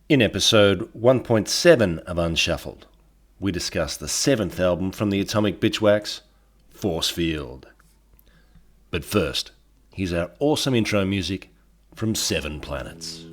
In episode 1.7 of Unshuffled, we discuss the seventh album from the Atomic Bitchwax, Force Field. But first, here's our awesome intro music from Seven Planets.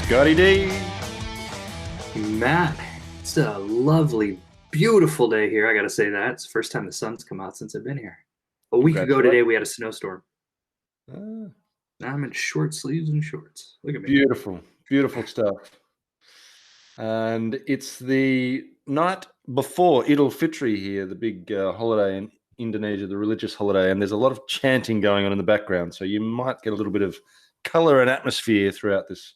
Scotty D. Matt, it's a lovely, beautiful day here. I got to say that. It's the first time the sun's come out since I've been here. A week ago today, we had a snowstorm. Now I'm in short sleeves and shorts. Look at me. Beautiful, beautiful stuff. And it's the night before Eid al-Fitr here, the big holiday in Indonesia, the religious holiday, and there's a lot of chanting going on in the background, so you might get a little bit of colour and atmosphere throughout this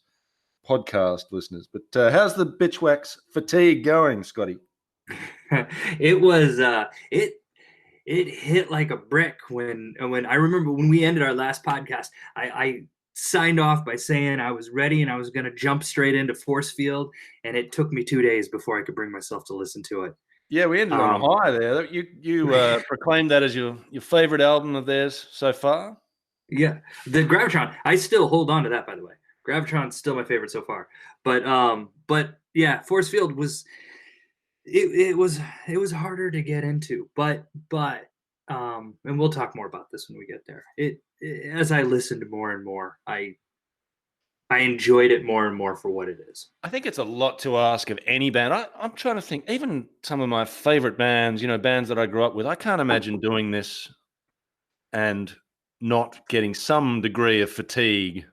podcast, listeners. But how's the Bitchwax Fatigue going, Scotty? It was it hit like a brick when I remember when we ended our last podcast. I signed off by saying I was ready and I was going to jump straight into Force Field, and it took me 2 days before I could bring myself to listen to it. Yeah, we ended on a high there. You proclaimed that as your favorite album of theirs so far. Yeah, the Gravitron. I still hold on to that, by the way. Gravitron's still my favorite so far, but yeah, Force Field was it was harder to get into, but and we'll talk more about this when we get there. As I listened more and more, I enjoyed it more and more for what it is. I think it's a lot to ask of any band. I'm trying to think, even some of my favorite bands, bands that I grew up with, I can't imagine doing this and not getting some degree of fatigue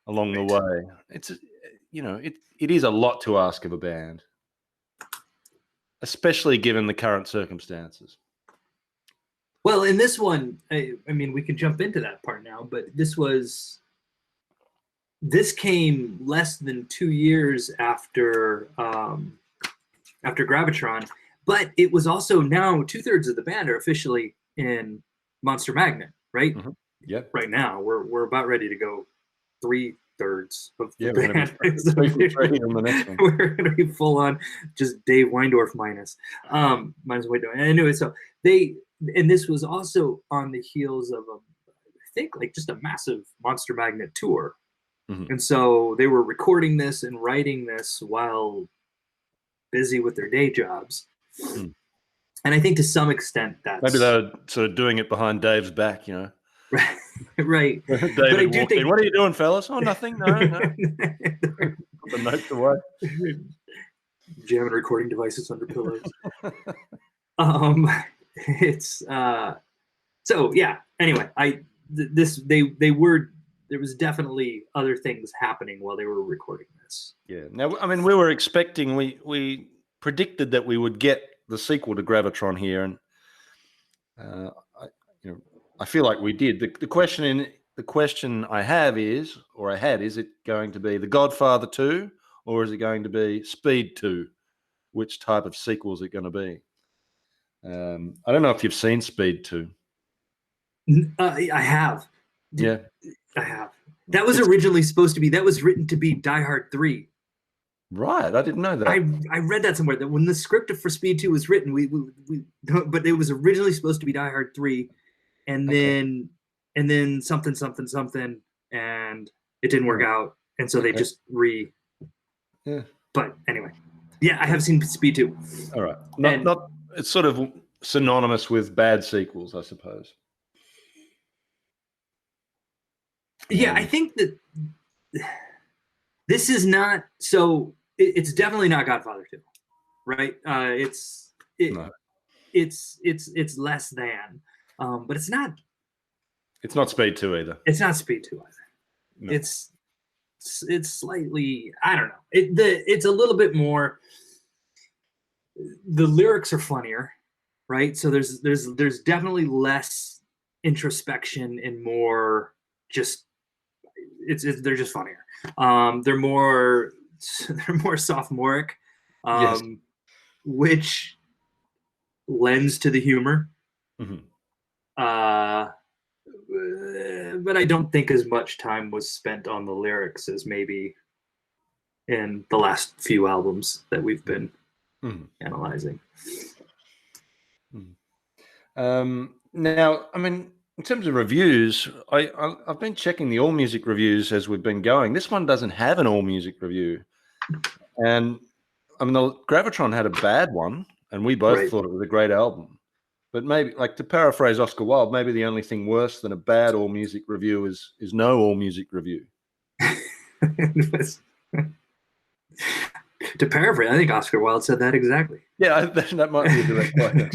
along the way. It's, it is a lot to ask of a band, especially given the current circumstances. Well, in this one, I mean, we can jump into that part now, but this came less than 2 years after Gravitron, but it was also now 2/3 of the band are officially in Monster Magnet, right? Mm-hmm. Yeah. Right now, we're about ready to go 3/3 of the band. We're going to be full on just Dave Weindorf minus Weindorf. Anyway, so and this was also on the heels of I think like just a massive Monster Magnet tour. Mm-hmm. And so they were recording this and writing this while busy with their day jobs. Mm. And I think to some extent that's... Maybe they're sort of doing it behind Dave's back, Right. David, but I do think... What are you doing, fellas? Oh, nothing. No. Put the notes away. Jamming recording devices under pillows. It's so yeah. Anyway, there was definitely other things happening while they were recording this. Yeah. Now, I mean, we were expecting, we predicted that we would get the sequel to Gravitron here, and I feel like we did. The question I had is it going to be the Godfather II or is it going to be Speed 2? Which type of sequel is it going to be? I don't know if you've seen Speed 2. I have. Yeah. I have. That was originally supposed to be, that was written to be Die Hard 3. Right, I didn't know that. I read that somewhere, that when the script for Speed 2 was written, but it was originally supposed to be Die Hard 3, and then something, and it didn't work out, and so they just Yeah. But anyway, yeah, I have seen Speed 2. All right, not it's sort of synonymous with bad sequels, I suppose. Yeah, I think that this is not so. It's definitely not Godfather II, right? It's less than, but it's not. It's not Speed 2 either. It's not Speed 2 either. No. It's slightly, I don't know. It's a little bit more. The lyrics are funnier, right? So there's definitely less introspection and more just. They're just funnier. They're more sophomoric. Yes. which lends to the humor. Mm-hmm. But I don't think as much time was spent on the lyrics as maybe in the last few albums that we've been analyzing. Now, I mean, in terms of reviews, I've been checking the AllMusic reviews as we've been going. This one doesn't have an AllMusic review. And I mean, the Gravitron had a bad one, and we both thought it was a great album. But maybe, like, to paraphrase Oscar Wilde, maybe the only thing worse than a bad AllMusic review is no AllMusic review. To paraphrase, I think Oscar Wilde said that exactly. Yeah, that might be a direct quote.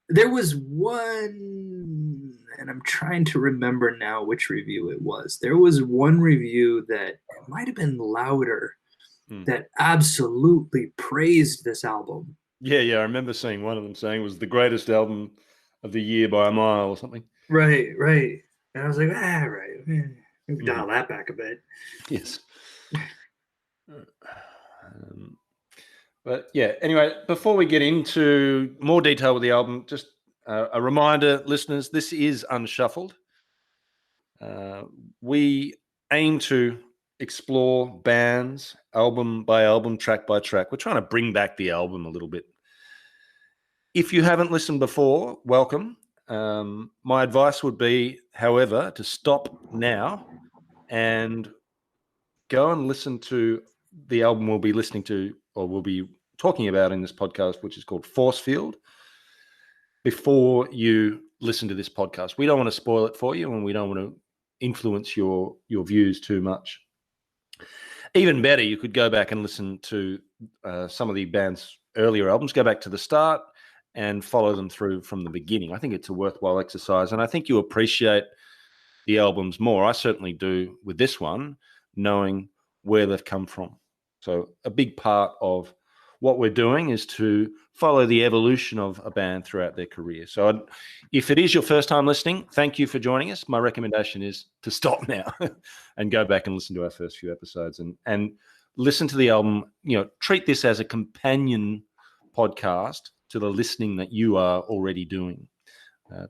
There was one, and I'm trying to remember now which review it was. There was one review that it might have been Louder that absolutely praised this album. Yeah, I remember seeing one of them saying it was the greatest album of the year by a mile or something. Right. And I was like, right. Maybe dial that back a bit. Yes. But yeah, anyway, before we get into more detail with the album, just a reminder, listeners, this is Unshuffled. We aim to explore bands album by album, track by track. We're trying to bring back the album a little bit. If you haven't listened before, welcome. My advice would be, however, to stop now and go and listen to the album we'll be listening to, or we'll be talking about in this podcast, which is called Force Field, before you listen to this podcast. We don't want to spoil it for you, and we don't want to influence your views too much. Even better, you could go back and listen to some of the band's earlier albums, go back to the start and follow them through from the beginning. I think it's a worthwhile exercise, and I think you appreciate the albums more. I certainly do with this one, knowing where they've come from. So a big part of what we're doing is to follow the evolution of a band throughout their career. So if it is your first time listening, thank you for joining us. My recommendation is to stop now and go back and listen to our first few episodes and listen to the album. Treat this as a companion podcast to the listening that you are already doing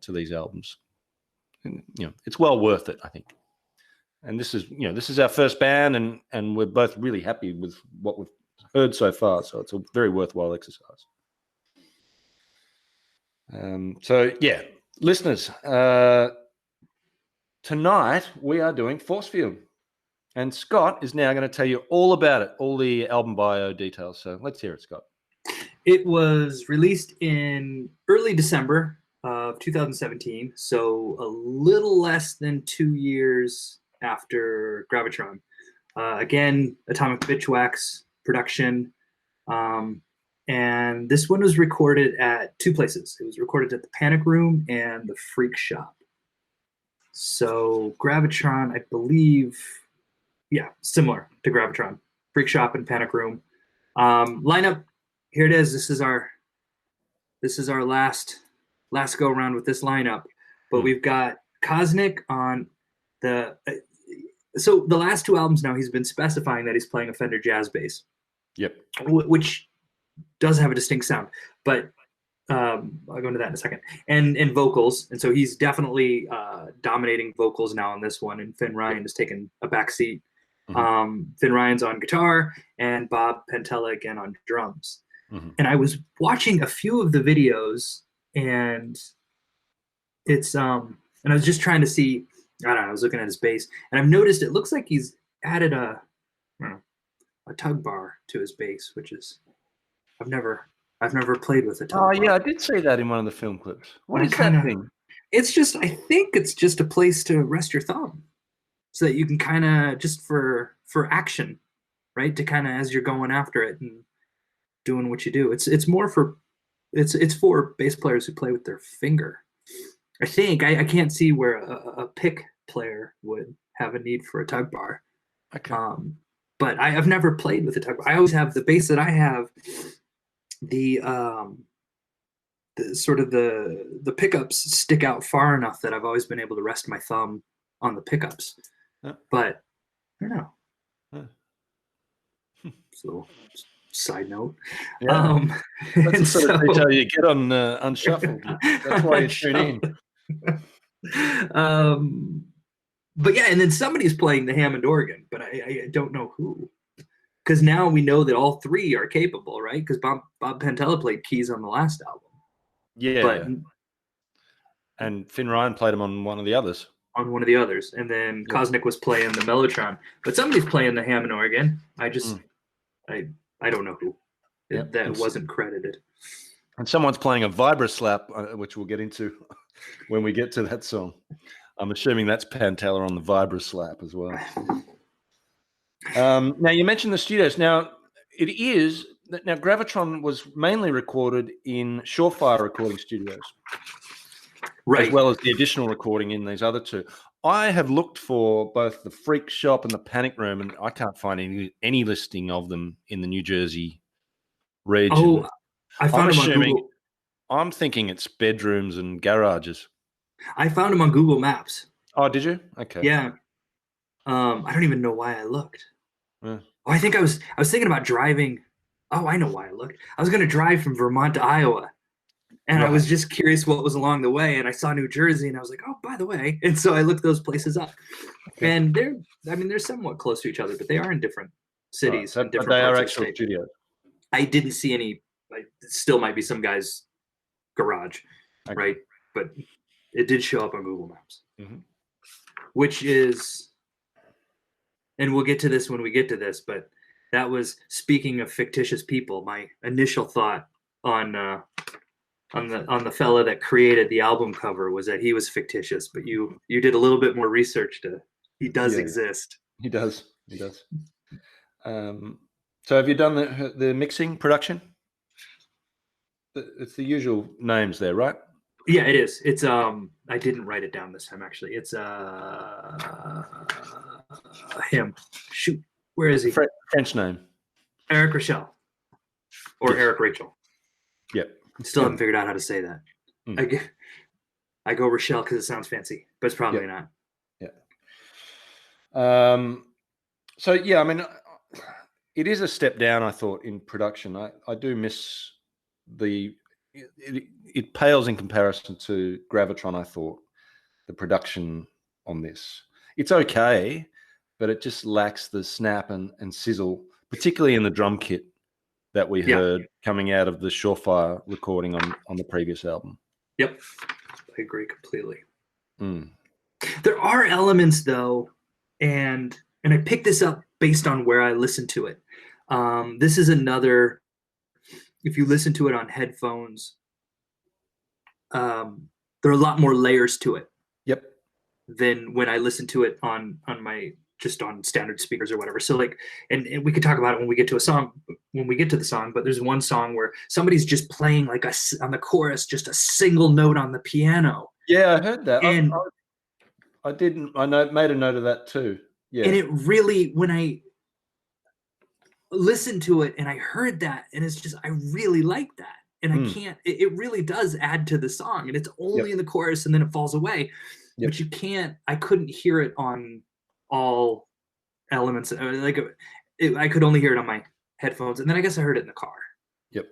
to these albums. And, it's well worth it, I think. And this is our first band, and we're both really happy with what we've heard so far. So it's a very worthwhile exercise. So yeah, listeners, tonight we are doing Force Field, and Scott is now going to tell you all about it, all the album bio details. So let's hear it, Scott. It was released in early December of 2017, so a little less than 2 years after Gravitron. Again, Atomic Bitchwax production. And this one was recorded at two places. It was recorded at the Panic Room and the Freak Shop. So Gravitron, I believe, similar to Gravitron. Freak Shop and Panic Room. Lineup, here it is. This is our last go around with this lineup. But we've got Cosnick on so the last two albums now, he's been specifying that he's playing a Fender jazz bass. Yep. Which does have a distinct sound, but I'll go into that in a second. And vocals, and so he's definitely dominating vocals now on this one. And Finn Ryan has taken a back seat. Finn Ryan's on guitar, and Bob Pentella again on drums. And I was watching a few of the videos, and it's and I was just trying to see. I don't know. I was looking at his bass, and I've noticed it looks like he's added a tug bar to his bass, which is I've never played with a tug bar. Oh yeah, I did see that in one of the film clips. What is that thing? It's just, I think it's just a place to rest your thumb, so that you can kind of just for action, right? To kind of as you're going after it and doing what you do. It's more for it's for bass players who play with their finger. I think I can't see where a pick player would have a need for a tug bar. Okay. But I've never played with a tug bar. I always have the bass that I have. The sort of the pickups stick out far enough that I've always been able to rest my thumb on the pickups. But I don't know. So, side note. Yeah. That's the sort of detail you get on Unshuffled. That's why you tune in. But yeah, and then somebody's playing the Hammond organ, but I don't know who. Because now we know that all three are capable, right? Because Bob Pantella played keys on the last album. Yeah. But, and Finn Ryan played them on one of the others. On one of the others. And then Kosnick was playing the Mellotron. But somebody's playing the Hammond organ. I don't know who. That wasn't credited. And someone's playing a vibra slap, which we'll get into when we get to that song. I'm assuming that's Pantella on the vibra slap as well. Now, you mentioned the studios. Now, Gravitron was mainly recorded in Surefire recording studios. Right. As well as the additional recording in these other two. I have looked for both the Freak Shop and the Panic Room, and I can't find any listing of them in the New Jersey region. Oh, I found them on Google. I'm thinking it's bedrooms and garages. I found them on Google Maps. Oh, did you? Okay. Yeah. I don't even know why I looked. Yeah. Oh, I think I was thinking about driving. Oh, I know why I looked. I was going to drive from Vermont to Iowa. And I was just curious what was along the way, and I saw New Jersey, and I was like, "Oh, by the way," and so I looked those places up. Okay. And they're somewhat close to each other, but they are in different cities. Right. But they are actual studios. I didn't see any. It still might be some guy's garage, right? But it did show up on Google Maps, which is, and we'll get to this when we get to this. But that was, speaking of fictitious people, my initial thought on the fella that created the album cover was that he was fictitious, but you did a little bit more research he does exist. He does. So have you done the mixing production? It's the usual names there, right? Yeah, it is. It's I didn't write it down this time, actually. It's him. Shoot, where is he? French name. Eric Rochelle. Or Eric Rachel. Yep. Still haven't figured out how to say that. I go Rochelle because it sounds fancy, but it's probably not. Yeah. So yeah, I mean, it is a step down, I thought, in production. I do miss it pales in comparison to Gravitron. I thought the production on this, it's okay, but it just lacks the snap and sizzle, particularly in the drum kit that we heard coming out of the Surefire recording on the previous album. Yep, I agree completely. There are elements, though, and I picked this up based on where I listened to it. This is another, if you listen to it on headphones, there are a lot more layers to it. Yep. Than when I listen to it on my, just on standard speakers or whatever. So like, and we could talk about it when we get to the song, but there's one song where somebody's just playing like on the chorus, just a single note on the piano. Yeah, I heard that. And I made a note of that too. Yeah. And it really, when I listened to it and I heard that, and it's just, I really like that. And I can't, it really does add to the song, and it's only in the chorus and then it falls away. But I couldn't hear it on all elements. I could only hear it on my headphones, and then I guess I heard it in the car. Yep.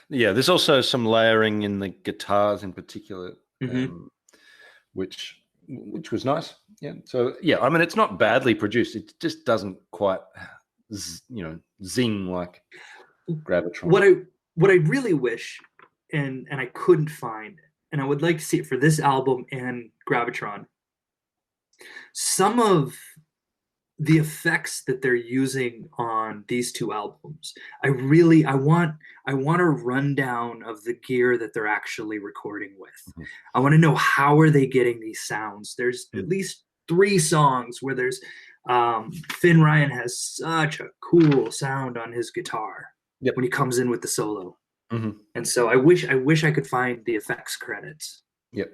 Yeah, there's also some layering in the guitars in particular, which was nice. Yeah. So yeah, I mean, it's not badly produced. It just doesn't quite, zing like Gravitron. What I really wish, and I couldn't find, and I would like to see it for this album and Gravitron, some of the effects that they're using on these two albums. I want a rundown of the gear that they're actually recording with. I want to know, how are they getting these sounds? There's at least 3 songs where there's Finn Ryan has such a cool sound on his guitar when he comes in with the solo. And so I wish I could find the effects credits. Yep.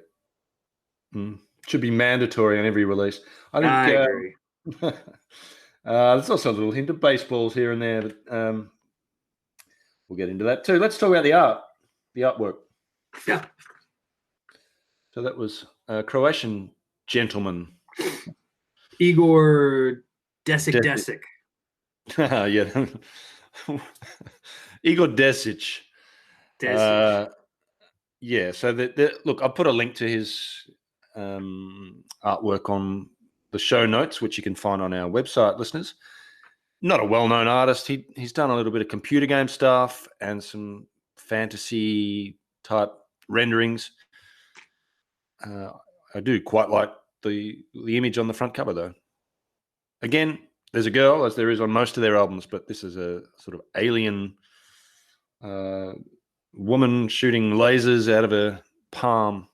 Should be mandatory on every release. I agree. There's also a little hint of baseballs here and there, but we'll get into that too. Let's talk about the artwork. Yeah. So that was a Croatian gentleman, Igor Desic. Yeah. Igor Desic. Yeah, so look, I'll put a link to his artwork on the show notes, which you can find on our website, listeners. Not a well-known artist. He's done a little bit of computer game stuff and some fantasy type renderings. I do quite like the image on the front cover, though. Again, there's a girl, as there is on most of their albums, but this is a sort of alien woman shooting lasers out of a palm,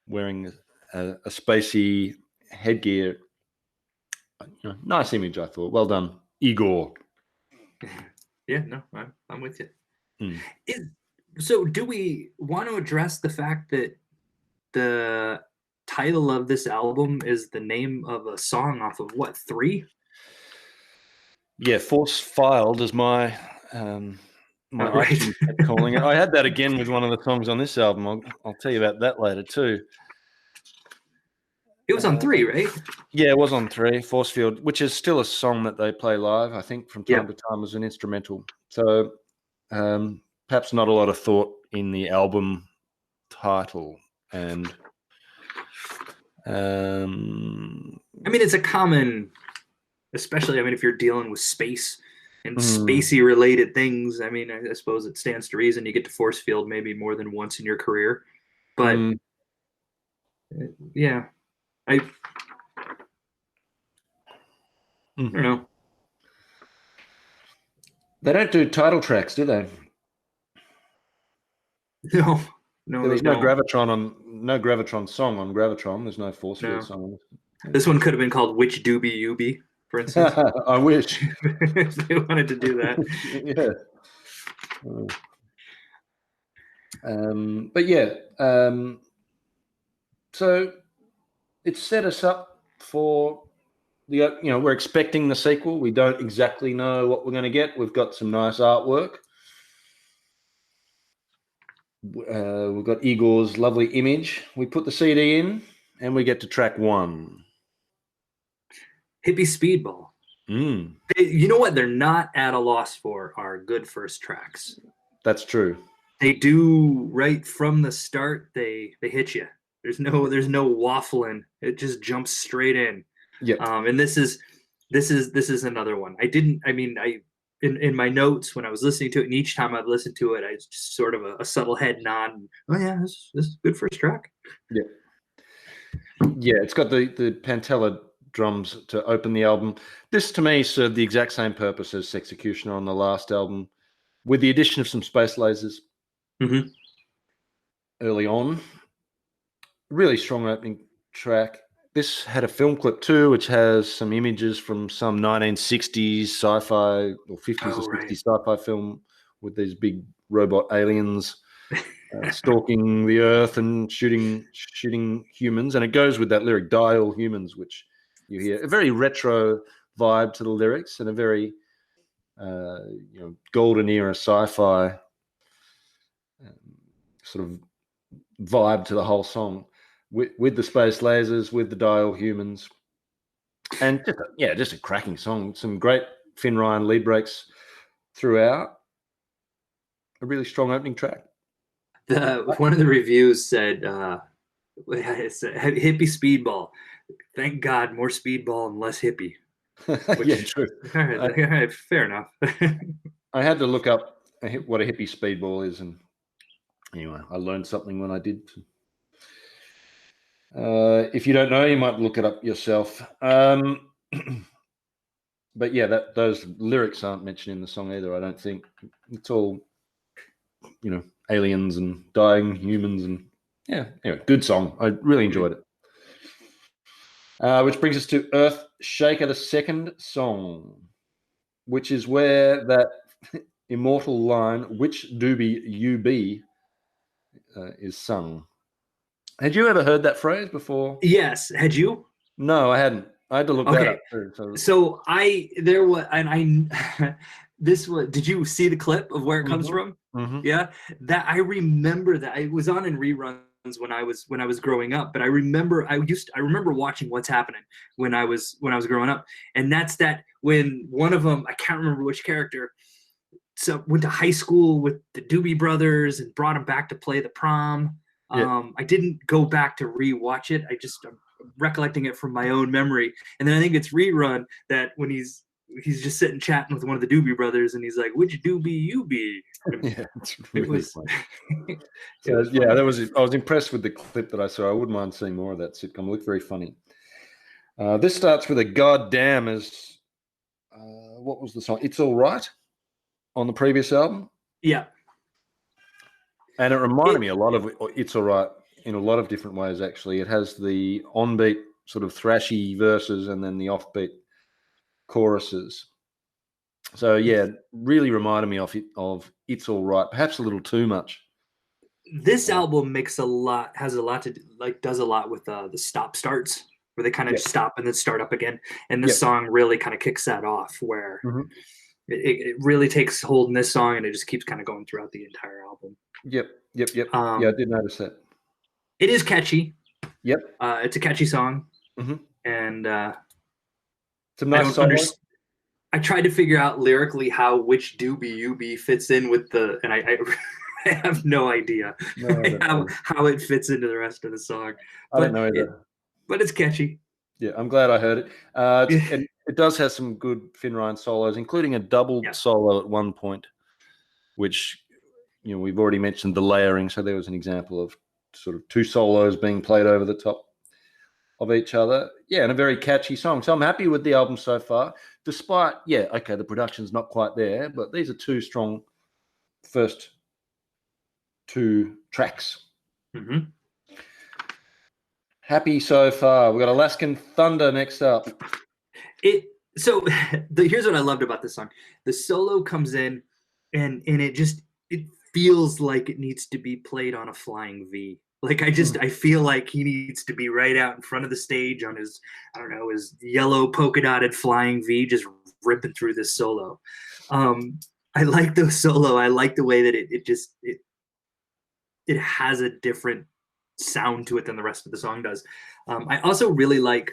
wearing a spacey headgear. Nice image, I thought. Well done, Igor. Yeah, no, I'm with you. So do we want to address the fact that the title of this album is the name of a song off of what, 3? Yeah, Force Filed is my iTunes kept calling it. I had that again with one of the songs on this album. I'll tell you about that later too. It was on 3, right? Yeah, it was on 3, Force Field, which is still a song that they play live, I think, from time to time as an instrumental. So perhaps not a lot of thought in the album title. And I mean, it's a common, especially, if you're dealing with space and spacey related things. I mean, I suppose it stands to reason you get to force field maybe more than once in your career. But yeah, I don't know. They don't do title tracks, do they? No, there was no Gravitron song on Gravitron. There's no force field song. This one could have been called "Which Doobie You Be," for instance. I wish if they wanted to do that. But yeah, so it's set us up for we're expecting the sequel. We don't exactly know what we're going to get. We've got some nice artwork. We've got Igor's lovely image. We put the CD in, and we get to track 1. Hippie Speedball. You know what they're not at a loss for are good first tracks. That's true. They do right from the start. They hit you. There's no waffling. It just jumps straight in. Yeah. And this is another one. In my notes when I was listening to it, and each time I've listened to it, I just sort of a subtle head nod. And, oh yeah, this is a good first track. Yeah. Yeah, it's got the Pantella drums to open the album. This to me served the exact same purpose as Sexecutioner on the last album, with the addition of some space lasers early on. Really strong opening track. This had a film clip too, which has some images from some 1960s sci-fi or 50s or 60s sci-fi film with these big robot aliens stalking the Earth and shooting humans. And it goes with that lyric, "Die all humans," which you hear. A very retro vibe to the lyrics and a very golden era sci-fi sort of vibe to the whole song. With the space lasers, with the dial humans, and just a cracking song. Some great Finn Ryan lead breaks throughout. A really strong opening track. One of the reviews said, "Hippie Speedball. Thank God, more speedball and less hippie." Yeah, true. All right, fair enough. I had to look up what a hippie speedball is, and anyway, I learned something when I did. If you don't know, you might look it up yourself. But yeah, those lyrics aren't mentioned in the song either, I don't think. It's all, aliens and dying humans, and anyway, good song. I really enjoyed it. Which brings us to Earth Shaker, the second song, which is where that immortal line, "Which doobie you be," is sung. Had you ever heard that phrase before? Yes. Had you? No, I hadn't. I had to look that up too. So did you see the clip of where it comes from? Mm-hmm. Yeah. That I remember that it was on in reruns when I was growing up, but I remember watching What's Happening when I was growing up. And that's that when one of them, I can't remember which character, so went to high school with the Doobie Brothers and brought them back to play the prom. I didn't go back to rewatch it. I'm recollecting it from my own memory. And then I think it's Rerun that when he's just sitting chatting with one of the Doobie Brothers and he's like, "Which Doobie you be?" Yeah, it's really funny. So yeah, I was impressed with the clip that I saw. I wouldn't mind seeing more of that sitcom. It looked very funny. This starts with a goddamn as what was the song? It's All Right on the previous album. Yeah. And it reminded me a lot of It's All Right in a lot of different ways, actually. It has the on-beat sort of thrashy verses and then the off-beat choruses. So, yeah, really reminded me of It's All Right, perhaps a little too much. This album does a lot with the stop starts, where they kind of stop and then start up again. And this song really kind of kicks that off, where it really takes hold in this song, and it just keeps kind of going throughout the entire album. Yep. Yeah, I did notice that. It is catchy. Yep. It's a catchy song. it's And a nice song. I tried to figure out lyrically how which Doobie You Be fits in with and I have no idea how it fits into the rest of the song. I don't know either. But it's catchy. Yeah, I'm glad I heard it. And it does have some good Finn Ryan solos, including a double solo at one point, which, you know, we've already mentioned the layering. So there was an example of sort of two solos being played over the top of each other. Yeah, and a very catchy song. So I'm happy with the album so far, despite, the production's not quite there, but these are two strong first two tracks. Happy so far. We've got Alaskan Thunder next up. Here's what I loved about this song. The solo comes in and it feels like it needs to be played on a flying V. Like I feel like he needs to be right out in front of the stage on his yellow polka dotted flying V, just ripping through this solo. I like the solo. I like the way that it has a different sound to it than the rest of the song does. I also really like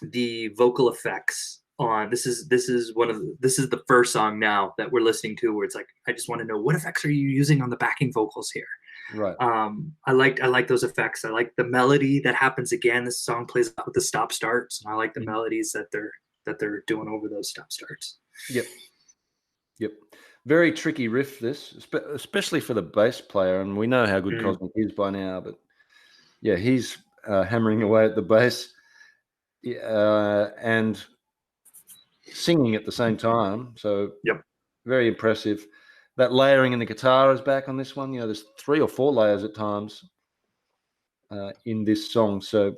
the vocal effects on this is the first song now that we're listening to where it's like, I just want to know, what effects are you using on the backing vocals here? Right. I like those effects. I like the melody that happens again. This song plays out with the stop starts, and I like the melodies that they're doing over those stop starts. Yep. Very tricky riff, this, especially for the bass player, and we know how good Cosmic is by now. But yeah, he's hammering away at the bass and singing at the same time. So very impressive. That layering in the guitar is back on this one. You know, there's 3 or 4 layers at times in this song. So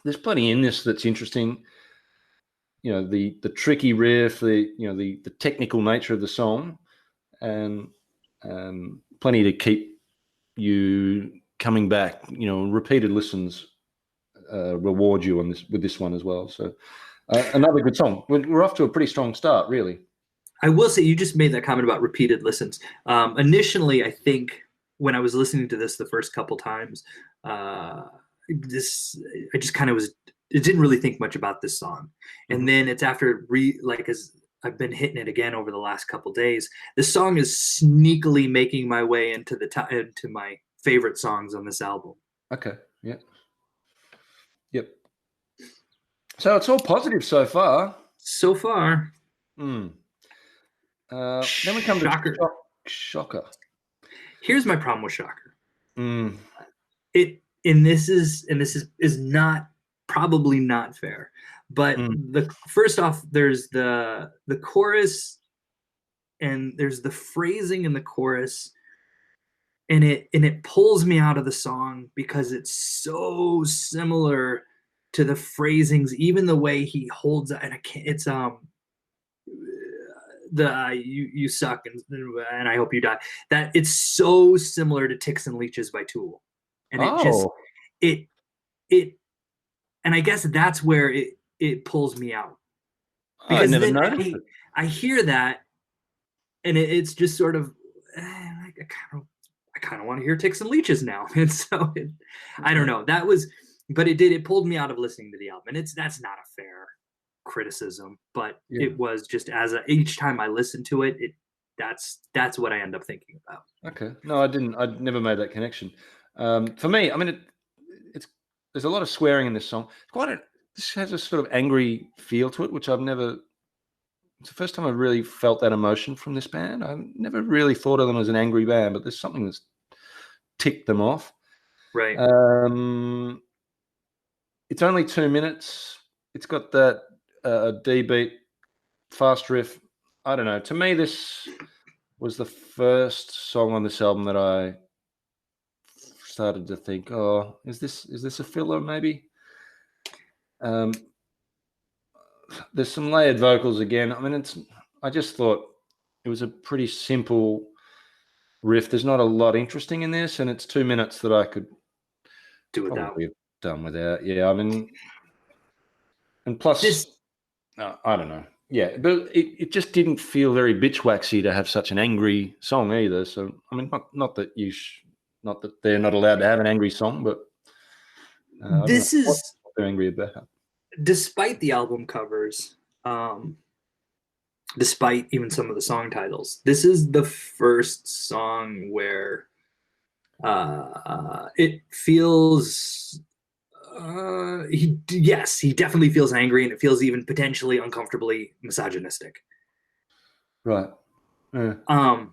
there's plenty in this that's interesting. You know, the tricky riff, the technical nature of the song, and plenty to keep you coming back. You know, repeated listens reward you with this one as well. So another good song. We're off to a pretty strong start, really. I will say, you just made that comment about repeated listens. Initially, I think when I was listening to this the first couple times, it didn't really think much about this song. And then it's after as I've been hitting it again over the last couple days, this song is sneakily making my way into into my favorite songs on this album. Okay. Yeah. Yep. So it's all positive so far. So far. Then we come to Shocker. Here's my problem with Shocker. This is not probably not fair, but first off, there's the chorus, and there's the phrasing in the chorus, and it pulls me out of the song because it's so similar to the phrasings, even the way he holds it, and I can't. It's you suck and I hope you die. That it's so similar to Ticks and Leeches by Tool, and it and I guess that's where it pulls me out, because I hear that, and it's just sort of I kind of want to hear Ticks and Leeches now, and so I don't know. But it pulled me out of listening to the album, and that's not a fair criticism, but it was just each time I listened to it, that's what I end up thinking about. Okay. No, I'd never made that connection. For me, I mean, there's a lot of swearing in this song. This has a sort of angry feel to it, which I've never. It's the first time I've really felt that emotion from this band. I've never really thought of them as an angry band, but there's something that's ticked them off. Right. It's only 2 minutes. It's got that D beat, fast riff. I don't know. To me, this was the first song on this album that I started to think, oh, is this a filler maybe? There's some layered vocals again. I mean, I just thought it was a pretty simple riff. There's not a lot interesting in this, and it's 2 minutes that I could do without. Probably have done without. Yeah, I mean, and plus, I don't know. Yeah, but it just didn't feel very bitchwaxy to have such an angry song either. So I mean, not that not that they're not allowed to have an angry song, but this is what they're angry about. Despite the album covers, despite even some of the song titles, this is the first song where it feels. He definitely feels angry, and it feels even potentially uncomfortably misogynistic. Right. Yeah.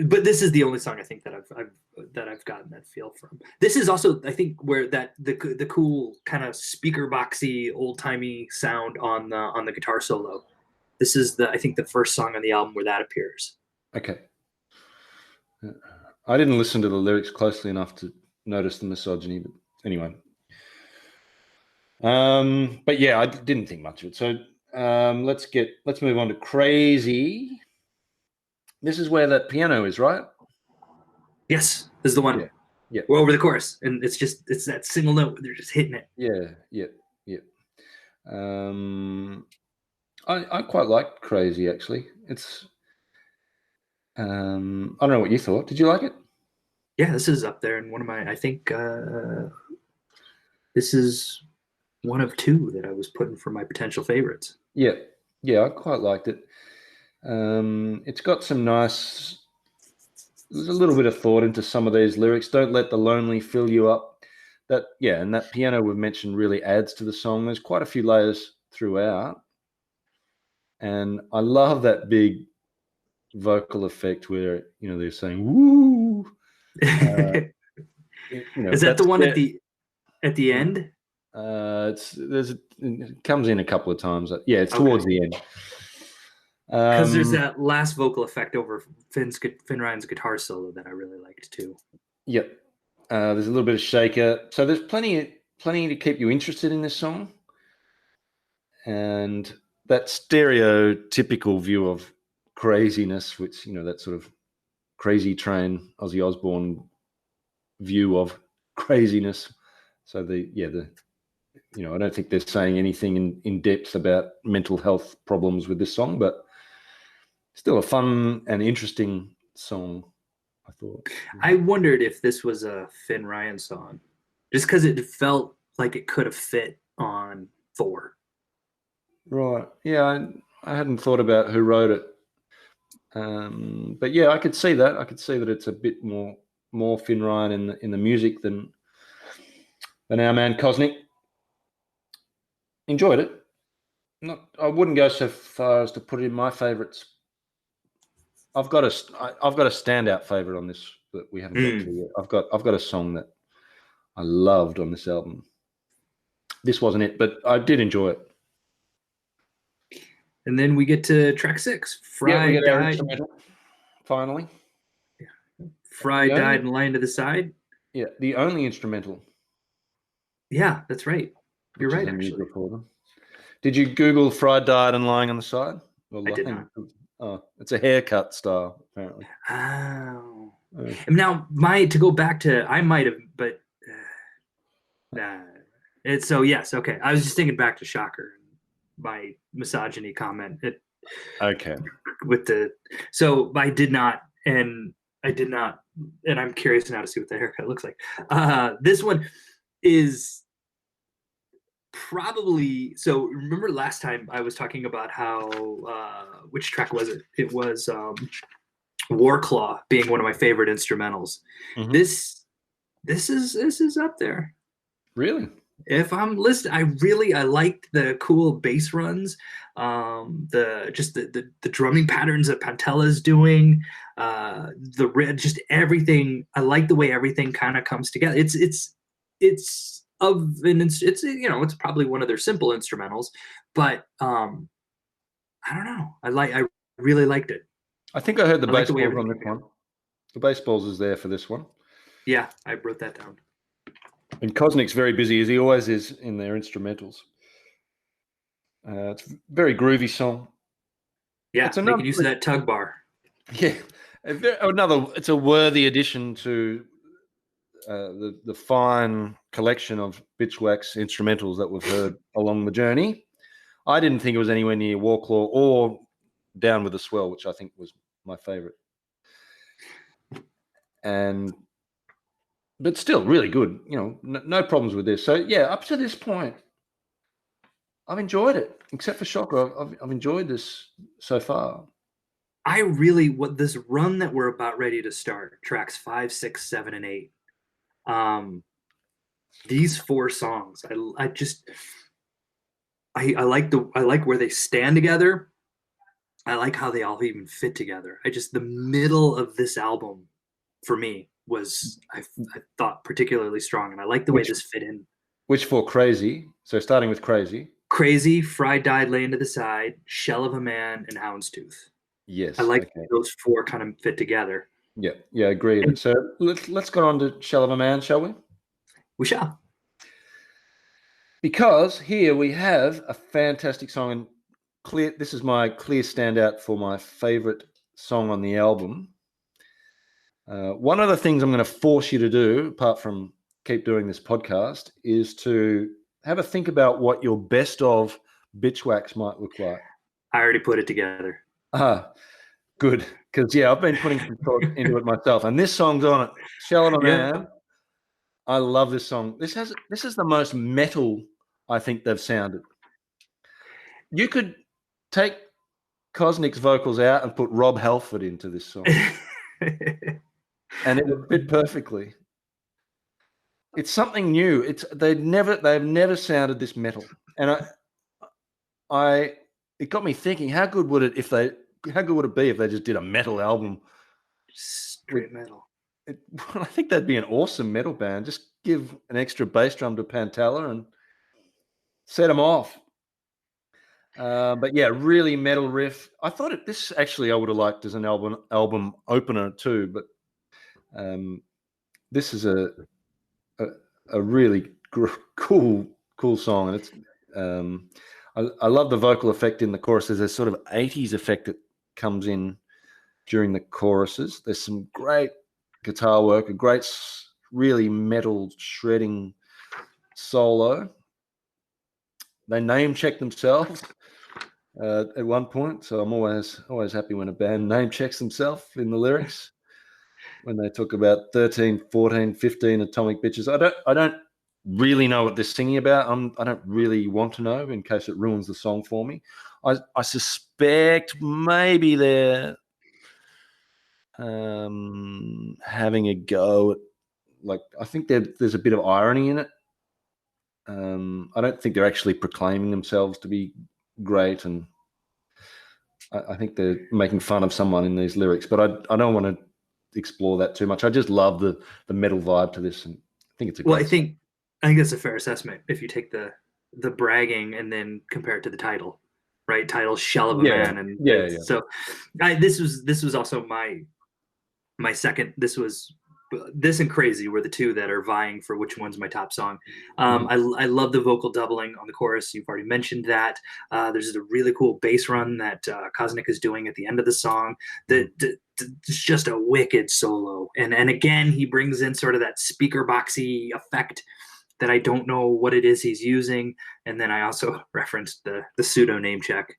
But this is the only song I think that I've gotten that feel from. This is also, I think, where the cool kind of speaker boxy old timey sound on the guitar solo. This is I think the first song on the album where that appears. Okay. I didn't listen to the lyrics closely enough to notice the misogyny, but anyway. But yeah, I didn't think much of it. So let's move on to Crazy. This is where that piano is, right? Yes, this is the one. Yeah. We're over the chorus, and it's that single note. They're just hitting it. Yeah. I quite like Crazy, actually. It's I don't know what you thought. Did you like it? Yeah, this is up there, and one of my. I think this is one of two that I was putting for my potential favorites. Yeah, I quite liked it. It's got some nice. There's a little bit of thought into some of these lyrics. Don't let the lonely fill you up. And that piano we've mentioned really adds to the song. There's quite a few layers throughout, and I love that big vocal effect where they're saying "woo." Is that the one at the end? It comes in a couple of times. Yeah, it's towards the end. Because there's that last vocal effect over Finn Ryan's guitar solo that I really liked too. Yep. There's a little bit of shaker. So there's plenty to keep you interested in this song. And that stereotypical view of craziness, which, that sort of crazy train, Ozzy Osbourne view of craziness. So I don't think they're saying anything in depth about mental health problems with this song, but still a fun and interesting song, I thought. I wondered if this was a Finn Ryan song, just because it felt like it could have fit on Thor. Right. Yeah, I hadn't thought about who wrote it. But yeah, I could see that. I could see that it's a bit more Finn Ryan in the music than our man Cosnick. Enjoyed it. I wouldn't go so far as to put it in my favorites. I've got a standout favorite on this that we haven't got to yet. I've got a song that I loved on this album. This wasn't it, but I did enjoy it. And then we get to track 6. Fry we get our died. Instrumental, finally. Yeah. Fry died and lying to the side. Yeah, the only instrumental. Yeah, that's right. You're right, actually. Did you Google Fry died and lying on the side? I did not. Oh, it's a haircut style, apparently. Oh. Now, to go back to, I might have, but it's so yes, okay. I was just thinking back to Shocker, my misogyny comment. Okay. So I did not, and I'm curious now to see what the haircut looks like. This one is probably, so remember last time I was talking about how which track was it? It was Warclaw being one of my favorite instrumentals. Mm-hmm. This is up there. Really? If I'm listening, I liked the cool bass runs, the drumming patterns that Pantella's doing, just everything. I like the way everything kind of comes together. It's probably one of their simple instrumentals, but I don't know. I really liked it. I think I heard the bass the balls on this one. The bass balls is there for this one. Yeah, I wrote that down. And Cosnick's very busy, as he always is in their instrumentals. It's a very groovy song. Yeah, making use of that tug bar. Yeah, it's a worthy addition to the fine collection of Bitchwax instrumentals that we've heard along the journey. I didn't think it was anywhere near Warclaw or Down with the Swell, which I think was my favorite. But still really good, no problems with this. So yeah, up to this point, I've enjoyed it, except for Shocker. I've enjoyed this so far. What this run that we're about ready to start, tracks 5, 6, 7, and 8. These 4 songs, I like where they stand together. I like how they all even fit together. The middle of this album for me was I thought particularly strong, and I like the way this fit in. Which 4? Crazy. So starting with Crazy, Fried Died, Lay Into the Side, Shell of a Man, and Houndstooth. Yes, I like those 4 kind of fit together. Yeah, agreed. So let's go on to Shell of a Man, shall we? We shall. Because here we have a fantastic song, and this is my clear standout for my favorite song on the album. One of the things I'm going to force you to do, apart from keep doing this podcast, is to have a think about what your best of Bitchwax might look like. I already put it together. Good. Because, I've been putting some thought into it myself. And this song's on it. Shell of a Man. I love this song. This is the most metal I think they've sounded. You could take Cosnick's vocals out and put Rob Halford into this song. And it would fit perfectly. It's something new. They've never sounded this metal. And it got me thinking, how good would it be if they just did a metal album? Straight metal. I think that'd be an awesome metal band. Just give an extra bass drum to Pantella and set them off. But yeah, really metal riff. I thought this actually I would have liked as an album opener too. But this is a really cool song, and it's I love the vocal effect in the choruses. There's sort of 80s effect that comes in during the choruses. There's some great guitar work, a great, really metal shredding solo. They name check themselves at one point, so I'm always happy when a band name checks themselves in the lyrics. When they talk about 13, 14, 15 atomic bitches, I don't really know what they're singing about. I don't really want to know in case it ruins the song for me. I suspect maybe they're having a go at, I think there's a bit of irony in it. I don't think they're actually proclaiming themselves to be great, and I think they're making fun of someone in these lyrics. But I don't want to explore that too much. I just love the metal vibe to this, and I think it's a great song. I think that's a fair assessment if you take the bragging and then compare it to the title, right? Title Shell of a Man, and so this was also my second. This and Crazy were the 2 that are vying for which one's my top song. I love the vocal doubling on the chorus. You've already mentioned that. There's a really cool bass run that Cosnick is doing at the end of the song. It's just a wicked solo. And again, he brings in sort of that speaker boxy effect that I don't know what it is he's using. And then I also referenced the pseudo name check.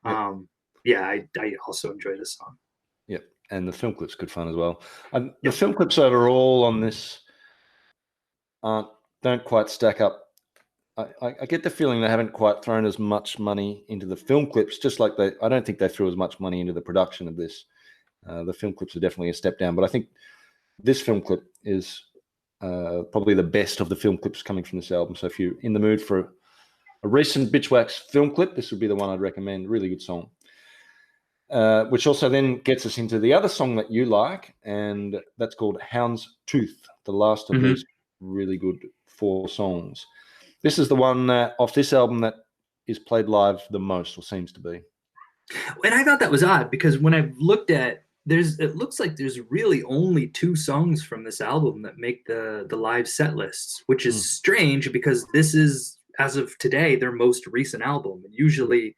I also enjoy this song. Yep. And the film clip's good fun as well. The film clips overall on this don't quite stack up I get the feeling they haven't quite thrown as much money into the film clips, just like I don't think they threw as much money into the production of this. The film clips are definitely a step down, but I think this film clip is probably the best of the film clips coming from this album. So if you're in the mood for a recent Bitchwax film clip, this would be the one I'd recommend. Really good song. Which also then gets us into the other song that you like, and that's called Hound's Tooth, the last of these really good 4 songs. This is the one off this album that is played live the most, or seems to be. And I thought that was odd, because when I looked at, it looks like there's really only 2 songs from this album that make the live set lists, which is strange, because this is, as of today, their most recent album. And usually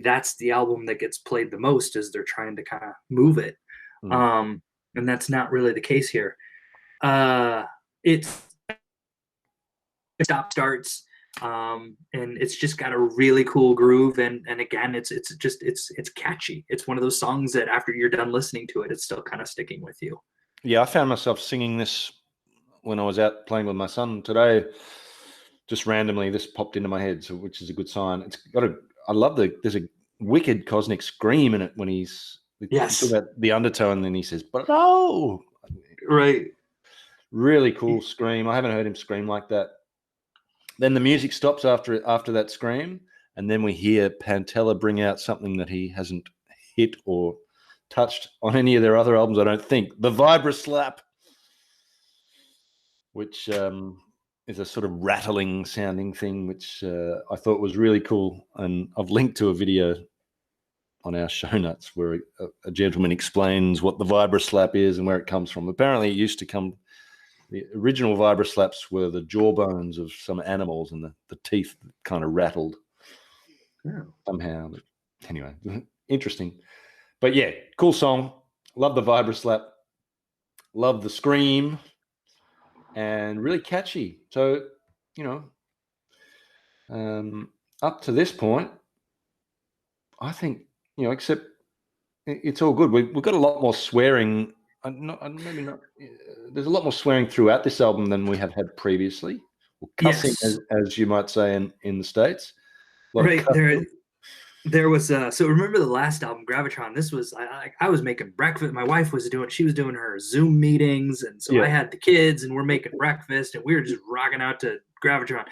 that's the album that gets played the most, as they're trying to kind of move it. And that's not really the case here. It's stop starts, and it's just got a really cool groove, and again, it's catchy. It's one of those songs that after you're done listening to it, it's still kind of sticking with you. Yeah, I found myself singing this when I was out playing with my son today. Just randomly, this popped into my head, so which is a good sign. It's got I love there's a wicked cosmic scream in it when he's about the undertow, and then he says, "But no!" Right. Really cool scream. I haven't heard him scream like that. Then the music stops after that scream, and then we hear Pantella bring out something that he hasn't hit or touched on any of their other albums, I don't think. The Vibra Slap, which is a sort of rattling sounding thing, which I thought was really cool. And I've linked to a video on our show notes where a gentleman explains what the Vibra Slap is and where it comes from. Apparently it used to come, the original Vibra Slaps were the jawbones of some animals, and the teeth kind of rattled somehow. But anyway, interesting. But yeah, cool song. Love the Vibra Slap. Love the scream. And really catchy. So, up to this point, I think, except it's all good. We've got a lot more swearing. Maybe not. There's a lot more swearing throughout this album than we have had previously. Or cussing, as you might say in the States. Right. There was so remember the last album, Gravitron. This was I was making breakfast. My wife she was doing her Zoom meetings, and so I had the kids, and we're making breakfast, and we were just rocking out to Gravitron.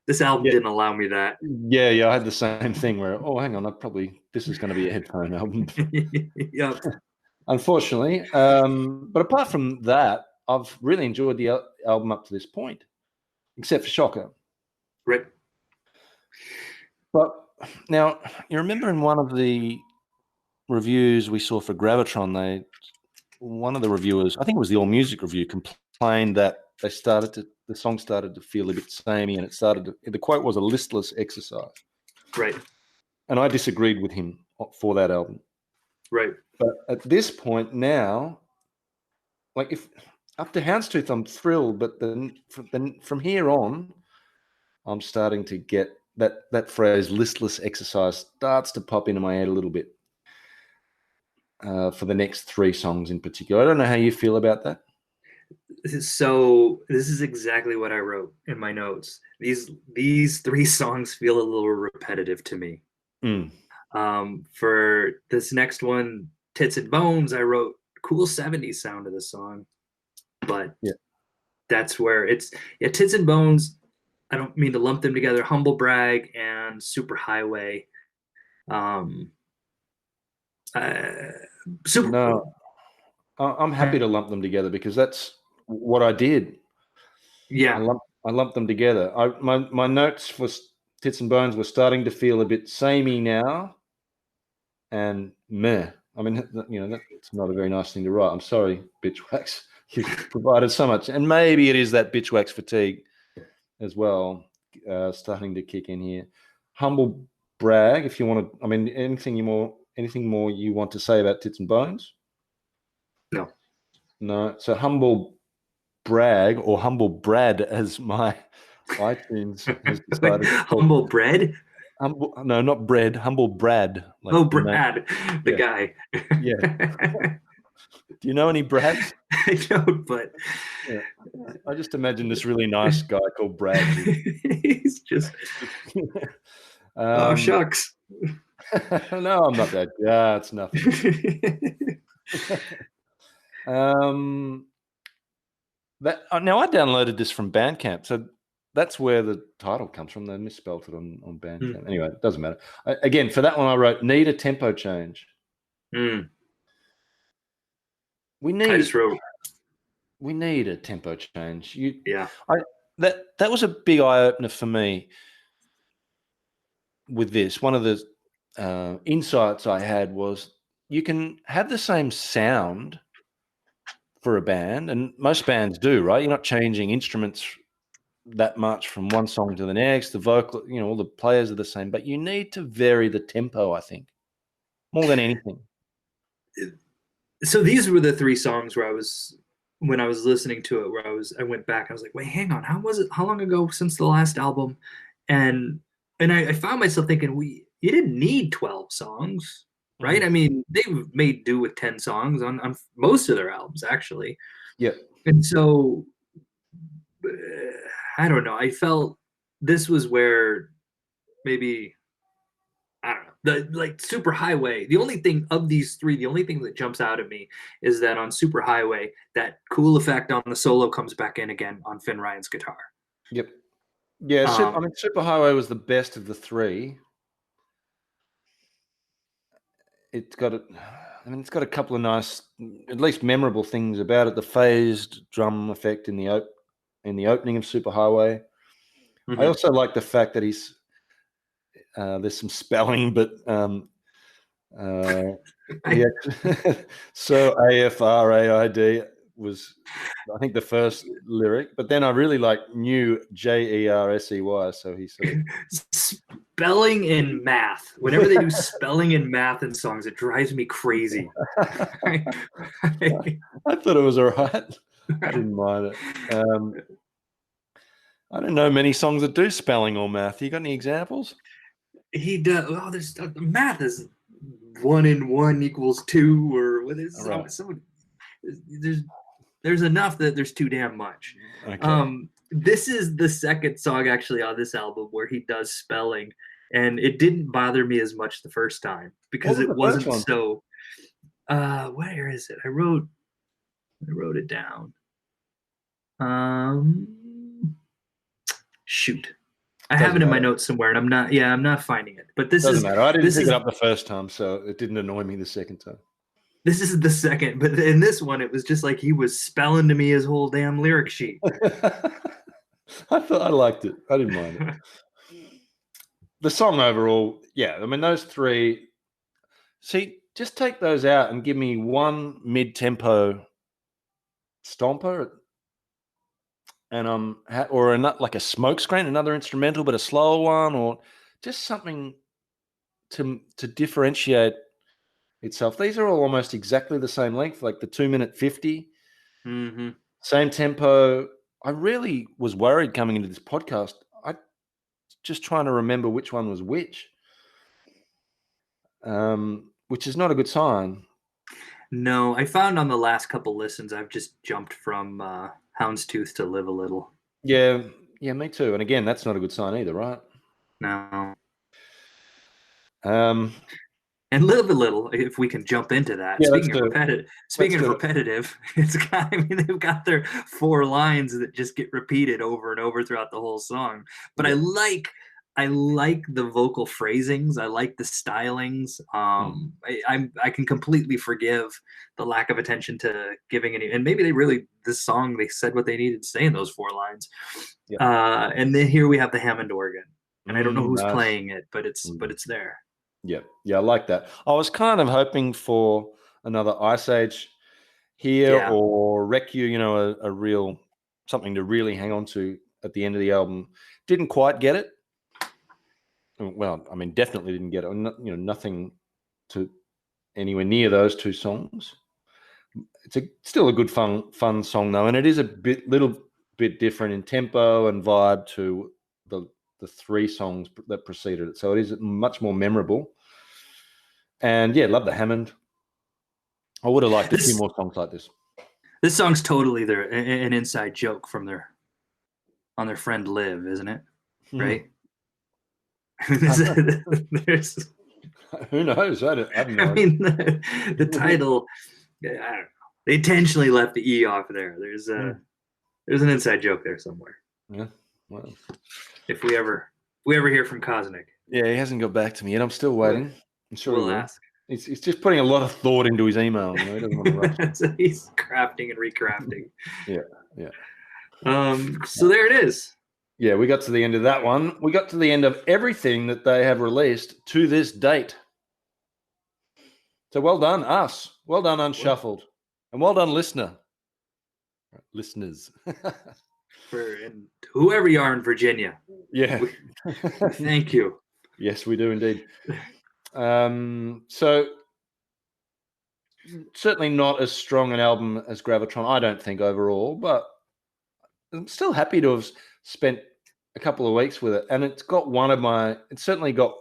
This album didn't allow me that. Yeah, I had the same thing where, hang on, this is going to be a headphone album. Yep. Unfortunately, but apart from that, I've really enjoyed the album up to this point, except for Shocker. Right. But now, you remember in one of the reviews we saw for Gravitron, one of the reviewers, I think it was the All Music review, complained that the song started to feel a bit samey, and the quote was a listless exercise. Right. And I disagreed with him for that album. Right. But at this point now, like if up to Houndstooth, I'm thrilled, but then from here on, I'm starting to get that phrase listless exercise starts to pop into my head a little bit for the next 3 songs in particular. I don't know how you feel about that. So this is exactly what I wrote in my notes. These 3 songs feel a little repetitive to me. For this next one, Tits and Bones, I wrote cool 70s sound to the song, but that's where it's Tits and Bones. I don't mean to lump them together. Humble Brag and Superhighway. I'm happy to lump them together because that's what I did. Yeah, I lumped them together. My notes for Tits and Bones were starting to feel a bit samey now, and meh. I mean, that's not a very nice thing to write. I'm sorry, Bitchwax. You've provided so much, and maybe it is that Bitchwax fatigue as well, starting to kick in here. Humble Brag, if you want to. I mean, anything more you want to say about Tits and Bones? No. So Humble Brag, or Humble Brad, as my iTunes has decided. Humble Bread? No, not bread. Humble Brad. Brad, the guy. Yeah. Do you know any Brads? I don't, but yeah. I just imagine this really nice guy called Brad. He's just oh shucks. No, I'm not that. Yeah, it's nothing. Now I downloaded this from Bandcamp, so that's where the title comes from. They misspelled it on Bandcamp. Anyway, it doesn't matter. Again, for that one, I wrote need a tempo change. We need a tempo change. That was a big eye opener for me. With this, one of the insights I had was you can have the same sound for a band, and most bands do, right? You're not changing instruments that much from one song to the next. The vocal, all the players are the same, but you need to vary the tempo, I think, more than anything. So these were the three songs where when I was listening to it, where I went back, I was like, wait, hang on, how long ago since the last album? And I found myself thinking, you didn't need 12 songs, right? Mm-hmm. I mean, they've made do with 10 songs on most of their albums, actually. Yeah. And so, I don't know. I felt this was where maybe, I don't know, like Superhighway. The only thing of these three, the only thing that jumps out at me is that on Superhighway, that cool effect on the solo comes back in again on Finn Ryan's guitar. Yep. Yeah, Superhighway was the best of the three. It's got a couple of nice, at least memorable things about it. The phased drum effect in the opening of Superhighway. Mm-hmm. I also like the fact that he's there's some spelling, but so AFRAID was, I think, the first lyric, but then I really knew JERSEY, so he sort of spelling in math. Whenever they do spelling in math in songs, it drives me crazy. I thought it was all right. I didn't mind it. I don't know many songs that do spelling or math. You got any examples? He does. Oh, there's math is 1 and 1 equals 2, or what is there's enough that there's too damn much. Okay. This is the second song actually on this album where he does spelling, and it didn't bother me as much the first time because it wasn't so. Where is it? I wrote it down. Shoot. I have it in my notes somewhere, and I'm not finding it. But this doesn't matter. I didn't pick it up the first time, so it didn't annoy me the second time. This is the second, but in this one, it was just like he was spelling to me his whole damn lyric sheet. I liked it. I didn't mind it. The song overall, yeah. I mean, those three. See, just take those out and give me one mid-tempo stomper. And or like a smoke screen, another instrumental, but a slower one, or just something to differentiate itself. These are all almost exactly the same length, like the 2-minute 50, same tempo. I really was worried coming into this podcast. I just trying to remember which one was which is not a good sign. No, I found on the last couple listens, I've just jumped from Houndstooth to Live a Little. Yeah, me too. And again, that's not a good sign either, right? No. And Live a Little, if we can jump into that. Yeah, speaking of repetitive, they've got their 4 lines that just get repeated over and over throughout the whole song. But yeah. I like the vocal phrasings. I like the stylings. I can completely forgive the lack of attention to giving any. And maybe this song, they said what they needed to say in those 4 lines. Yeah. And then here we have the Hammond organ, and I don't know who's playing it, but it's there. Yeah, I like that. I was kind of hoping for another Ice Age here, or Wreck You, a real something to really hang on to at the end of the album. Didn't quite get it. Well, I mean, definitely didn't get it. Nothing to anywhere near those 2 songs. It's still a good fun song though, and it is a little bit different in tempo and vibe to the 3 songs that preceded it. So it is much more memorable. And yeah, love the Hammond. I would have liked a few more songs like this. This song's totally an inside joke from on their friend Liv, isn't it? Right? There's, who knows? I don't know. I mean, the title, I don't know. They intentionally left the E off there. There's an inside joke there somewhere. Yeah. Well, if we ever hear from Koznick. Yeah, he hasn't got back to me yet. I'm still waiting. I'm sure we'll ask. He's just putting a lot of thought into his email. He doesn't want to rush. So he's crafting and recrafting. Yeah. So there it is. Yeah, we got to the end of that one. We got to the end of everything that they have released to this date. So well done, us. Well done, Unshuffled. And well done, listeners. And whoever you are in Virginia. Yeah. Thank you. Yes, we do indeed. So certainly not as strong an album as Gravitron, I don't think, overall, but I'm still happy to have spent a couple of weeks with it. And it's certainly got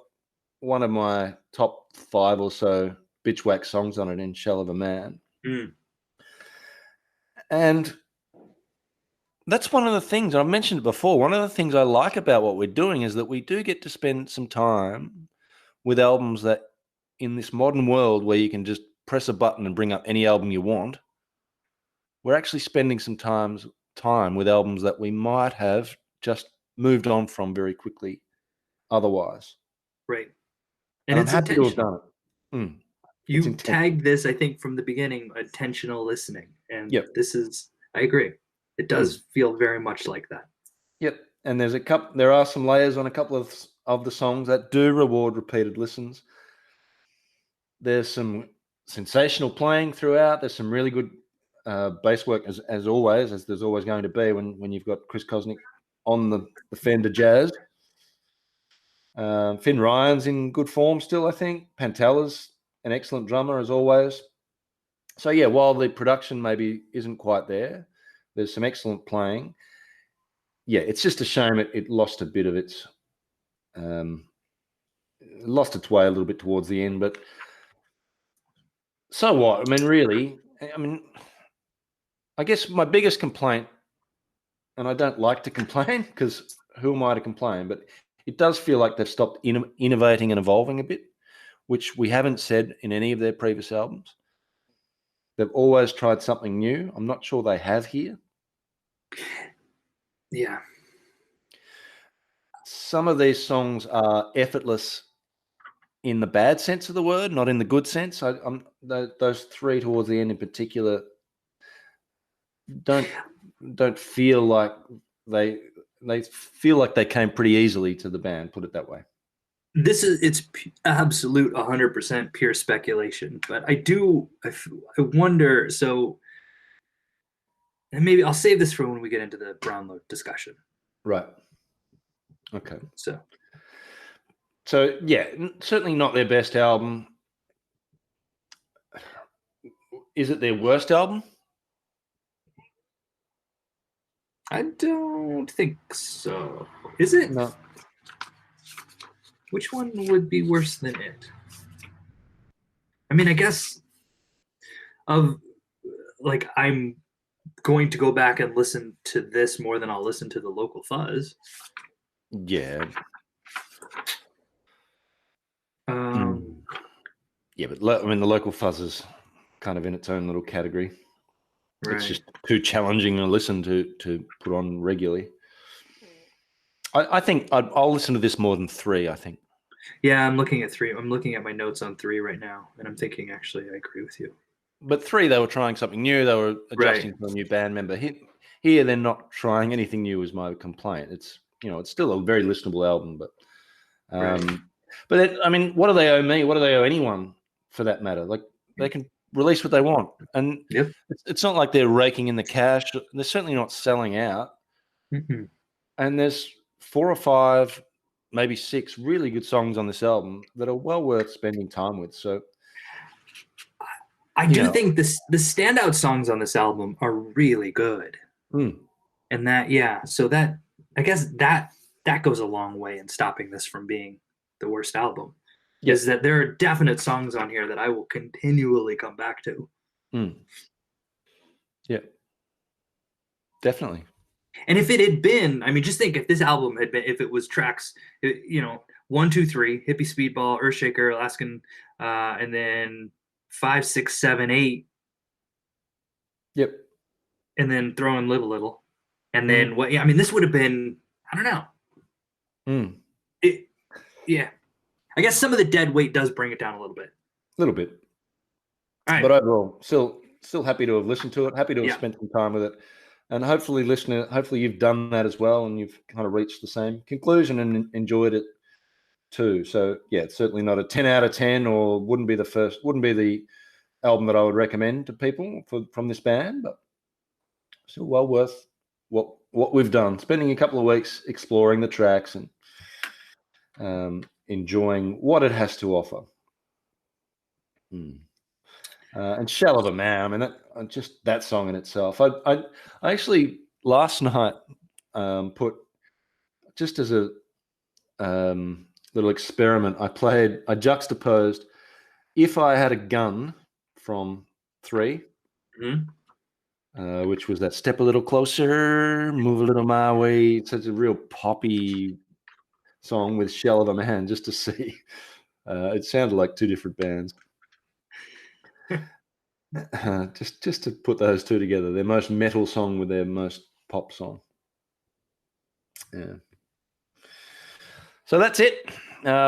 one of my top 5 or so Bitchwax songs on it in Shell of a Man. And that's one of the things, I've mentioned it before, one of the things I like about what we're doing is that we do get to spend some time with albums that in this modern world where you can just press a button and bring up any album you want, we're actually spending some time with albums that we might have just moved on from very quickly otherwise. Right. And I'm happy to have done it. You tagged this, I think, from the beginning, attentional listening. And this is, I agree. It does feel very much like that. Yep. And there are some layers on a couple of the songs that do reward repeated listens. There's some sensational playing throughout. There's some really good bass work as always, as there's always going to be when you've got Chris Koznick on the Fender Jazz. Finn Ryan's in good form still, I think. Pantella's an excellent drummer as always. So yeah, while the production maybe isn't quite there, there's some excellent playing. Yeah, it's just a shame it lost a bit of its lost its way a little bit towards the end, but so what? I mean, really, I guess my biggest complaint, and I don't like to complain because who am I to complain, but it does feel like they've stopped innovating and evolving a bit, which we haven't said in any of their previous albums. They've always tried something new. I'm not sure they have here. Yeah. Some of these songs are effortless in the bad sense of the word, not in the good sense. Those 3 towards the end in particular don't feel like they feel like they came pretty easily to the band, put it that way. It's absolute 100% pure speculation, but I wonder, so, and maybe I'll save this for when we get into the Brownlow discussion. Right. Okay. So yeah, certainly not their best album. Is it their worst album? I don't think so. Is it? No. Which one would be worse than it? I mean, I guess I'm going to go back and listen to this more than I'll listen to the Local Fuzz. Yeah. Yeah, but the Local Fuzz is kind of in its own little category. Right. It's just too challenging to listen to put on regularly. I think I'll listen to this more than 3, I think. Yeah, I'm looking at 3. I'm looking at my notes on 3 right now, and I'm thinking, actually, I agree with you. But 3, they were trying something new. They were adjusting to a new band member. Here, they're not trying anything new, is my complaint. It's still a very listenable album, but what do they owe me? What do they owe anyone, for that matter? Like, they can release what they want, and it's not like they're raking in the cash. They're certainly not selling out. Mm-hmm. And there's 4 or 5, maybe 6 really good songs on this album that are well worth spending time with. So I do think the standout songs on this album are really good. And so that, I guess that goes a long way in stopping this from being the worst album. Is that there are definite songs on here that I will continually come back to. Yeah, definitely. And if it had been, I mean, just think if this album had been, if it was tracks, 1, 2, 3, Hippie Speedball, Earthshaker, Alaskan, and then 5, 6, 7, 8. Yep. And then throw in Live a Little. And then what? Yeah, I mean, this would have been, I don't know. Yeah. I guess some of the dead weight does bring it down a little bit. A little bit. All right. But overall, still happy to have listened to it. Happy to have spent some time with it. And hopefully, listener, you've done that as well, and you've kind of reached the same conclusion and enjoyed it too. So yeah, it's certainly not a 10 out of 10, or wouldn't be the album that I would recommend to people from this band, but still well worth what we've done. Spending a couple of weeks exploring the tracks and enjoying what it has to offer. And Shell of a Man, I mean, just that song in itself. I actually last night put, just as a little experiment, I juxtaposed If I Had a Gun from 3, which was that Step a Little Closer, Move a Little My Way. It's such a real poppy song with Shell of a Man, just to see. It sounded like two different bands. Just to put those two together, their most metal song with their most pop song. Yeah. So that's it.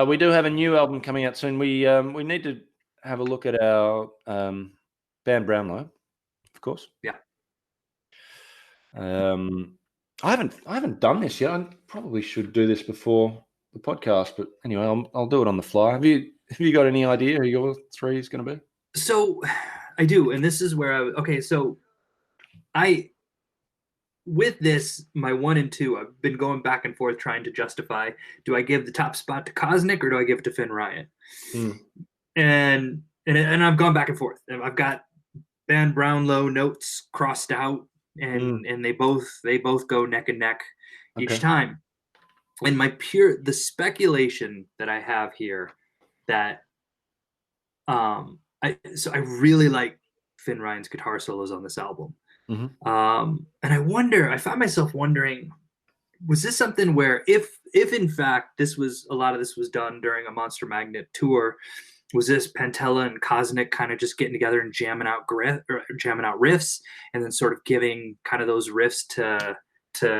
We do have a new album coming out soon. We need to have a look at our band Brownlow, of course. Yeah. I haven't done this yet. I probably should do this before the podcast, but anyway, I'll do it on the fly. Have you got any idea who your 3 is going to be? So I do, and this is where with this, my 1 and 2, I've been going back and forth trying to justify, do I give the top spot to Cosnick or do I give it to Finn Ryan? And I've gone back and forth. I've got band Brownlow notes crossed out, and they both go neck and neck each time. And the speculation that I have here, that I really like Finn Ryan's guitar solos on this album. And I found myself wondering, was this something where if in fact a lot of this was done during a Monster Magnet tour, was this Pantella and Cosnick kind of just getting together and jamming out riffs, and then sort of giving kind of those riffs to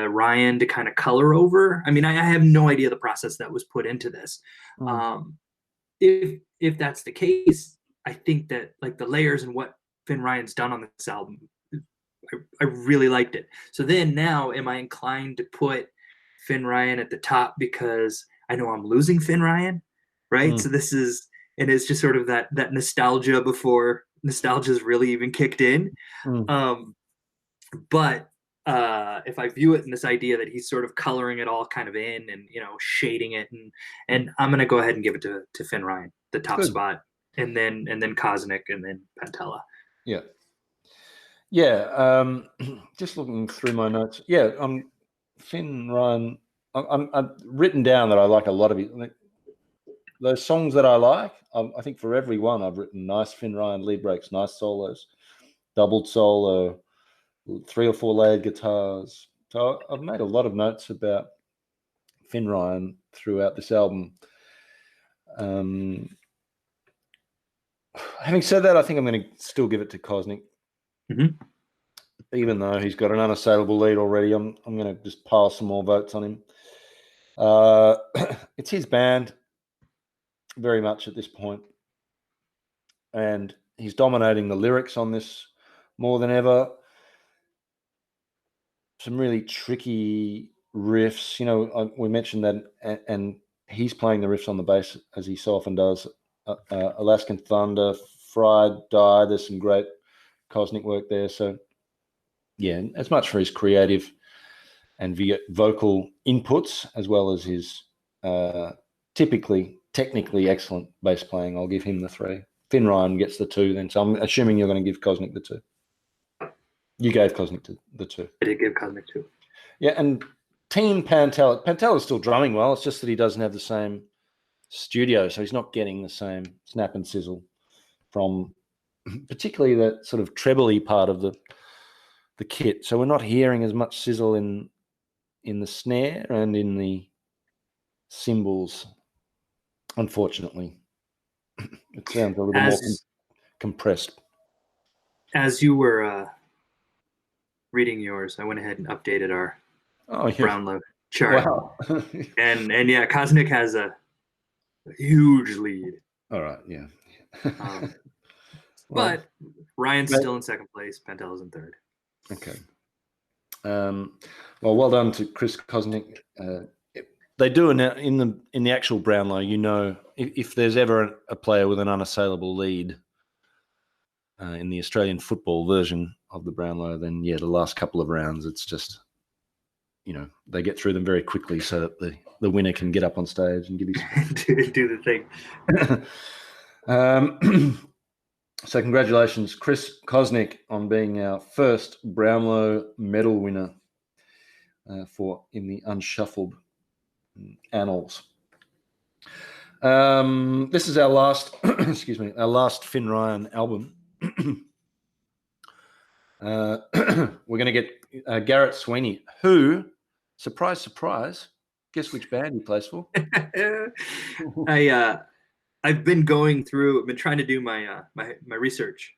Ryan to kind of color over? I mean, I have no idea the process that was put into this. If that's the case, I think that like the layers and what Finn Ryan's done on this album, I really liked it. So then now, am I inclined to put Finn Ryan at the top because I know I'm losing Finn Ryan, right? So this is, and it's just sort of that nostalgia before nostalgia's really even kicked in. But if I view it in this idea that he's sort of coloring it all kind of in and shading it, and I'm gonna go ahead and give it to Finn Ryan, the top spot, and then Cosnick, and then Pantella. Yeah. Just looking through my notes. Yeah, Finn Ryan. I've written down that I like a lot of it. Those songs that I like, I think for every one I've written nice Finn Ryan lead breaks, nice solos, doubled solo, 3 or 4 layered guitars. So I've made a lot of notes about Finn Ryan throughout this album. Having said that, I think I'm going to still give it to Cosnick. Even though he's got an unassailable lead already, I'm going to just pile some more votes on him. It's his band very much at this point, and he's dominating the lyrics on this more than ever. Some really tricky riffs, we mentioned that, and he's playing the riffs on the bass as he so often does. Alaskan Thunder, Fried, Die, there's some great Cosnick work there. So yeah, as much for his creative and vocal inputs as well as his typically technically excellent bass playing, I'll give him the 3. Finn Ryan gets the 2 then. So I'm assuming you're going to give Cosnick the 2. You gave Cosnick the 2. I did give Cosnick 2. Yeah, and Team Pantella. Pantella's still drumming well. It's just that he doesn't have the same studio, so he's not getting the same snap and sizzle from particularly that sort of treble-y part of the kit. So we're not hearing as much sizzle in the snare and in the cymbals, unfortunately. It sounds a little more compressed. As you were reading yours, I went ahead and updated our Brownlow chart. Wow. and yeah, Kosnick has a huge lead. All right, yeah. But Ryan's still in second place. Pentel is in third. Okay. Well done to Chris Kosnick. They do in the actual Brownlow. You know, if there's ever a player with an unassailable lead in the Australian football version of the Brownlow, then yeah, the last couple of rounds, it's just, you know, they get through them very quickly so that the winner can get up on stage and give his do the thing. So congratulations, Chris Kosnick, on being our first Brownlow medal winner in the Unshuffled annals. This is our last, our last Finn Ryan album. We're going to get Garrett Sweeney, who, surprise, surprise, guess which band he plays for? I've been trying to do my research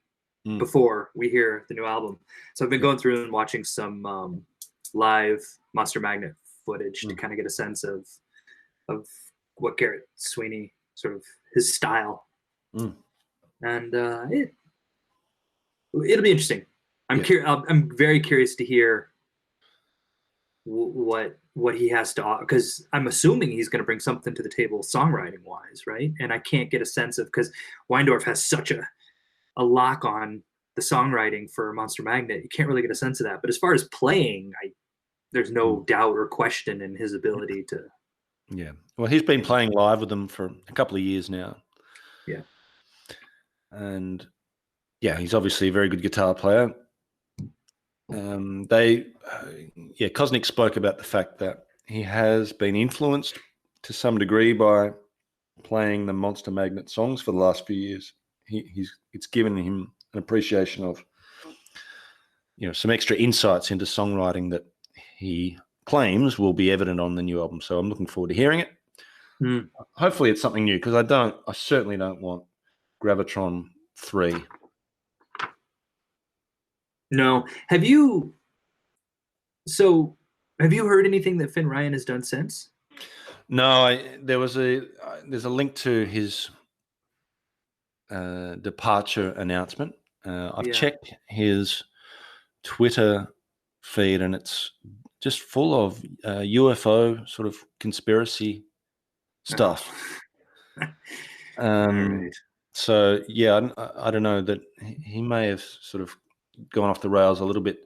before we hear the new album. So I've been going through and watching some live Monster Magnet footage to kind of get a sense of what Garrett Sweeney, sort of his style. And it'll be interesting. I'm very curious to hear what he has to offer, because I'm assuming he's going to bring something to the table songwriting wise, right? And I can't get a sense of, because Weindorf has such a lock on the songwriting for Monster Magnet, you can't really get a sense of that. But as far as playing, there's no doubt or question in his ability to. Yeah, well, he's been playing live with them for a couple of years now. Yeah, and yeah, he's obviously a very good guitar player. Kosnick spoke about the fact that he has been influenced to some degree by playing the Monster Magnet songs for the last few years. It's given him an appreciation of, you know, some extra insights into songwriting that he claims will be evident on the new album. So I'm looking forward to hearing it. Hopefully it's something new, because I certainly don't want Gravitron 3. No. Have you heard anything that Finn Ryan has done since? No, there's a link to his departure announcement. I've checked his Twitter feed, and it's just full of UFO sort of conspiracy stuff. Right. So yeah, I don't know, that he may have sort of gone off the rails a little bit.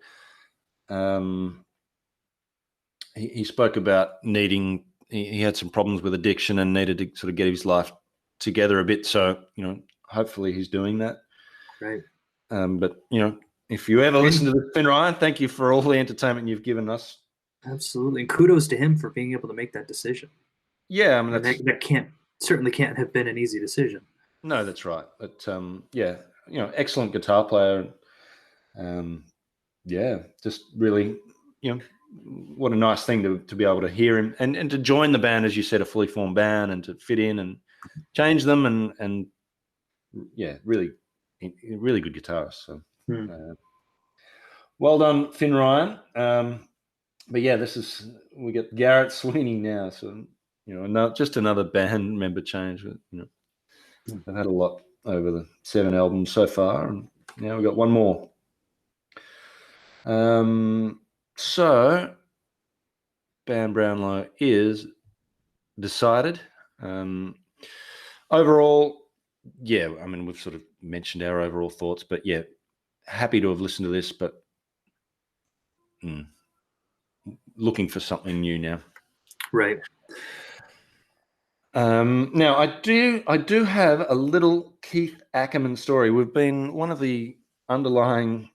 He spoke about needing. He had some problems with addiction and needed to sort of get his life together a bit. So, you know, hopefully he's doing that. Right. But, you know, if you ever listen to this, Finn Ryan, thank you for all the entertainment you've given us. Absolutely. And kudos to him for being able to make that decision. Yeah, I mean, that certainly can't have been an easy decision. No, that's right. But yeah, you know, excellent guitar player. Yeah, just really, you know, what a nice thing to be able to hear him and to join the band, as you said, a fully formed band, and to fit in and change them, and yeah, really good guitarist. So well done, Finn Ryan. But yeah, we get Garrett Sweeney now. So, you know, just another band member change. You know, they've had a lot over the 7 albums so far, and now we've got one more. So band Brownlow is decided. Overall, yeah, I mean, we've sort of mentioned our overall thoughts, but yeah, happy to have listened to this, but looking for something new now. Right. Now I do have a little Keith Ackerman story. We've been, one of the underlying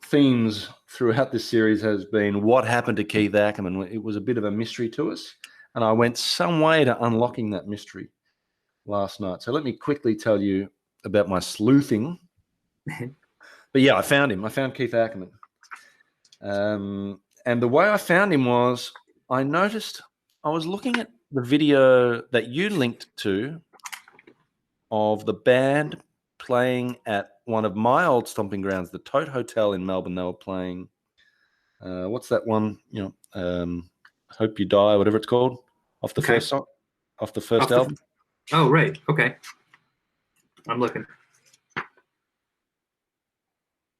themes throughout this series has been what happened to Keith Ackerman. It was a bit of a mystery to us, and I went some way to unlocking that mystery last night. So let me quickly tell you about my sleuthing. But yeah, I found him. I found Keith Ackerman. And the way I found him was I noticed I was looking at the video that you linked to of the band playing at one of my old stomping grounds, the Tote Hotel in Melbourne. They were playing, what's that one? Hope You Die, whatever it's called, off the first song, off the first album. Oh, right. Okay. I'm looking.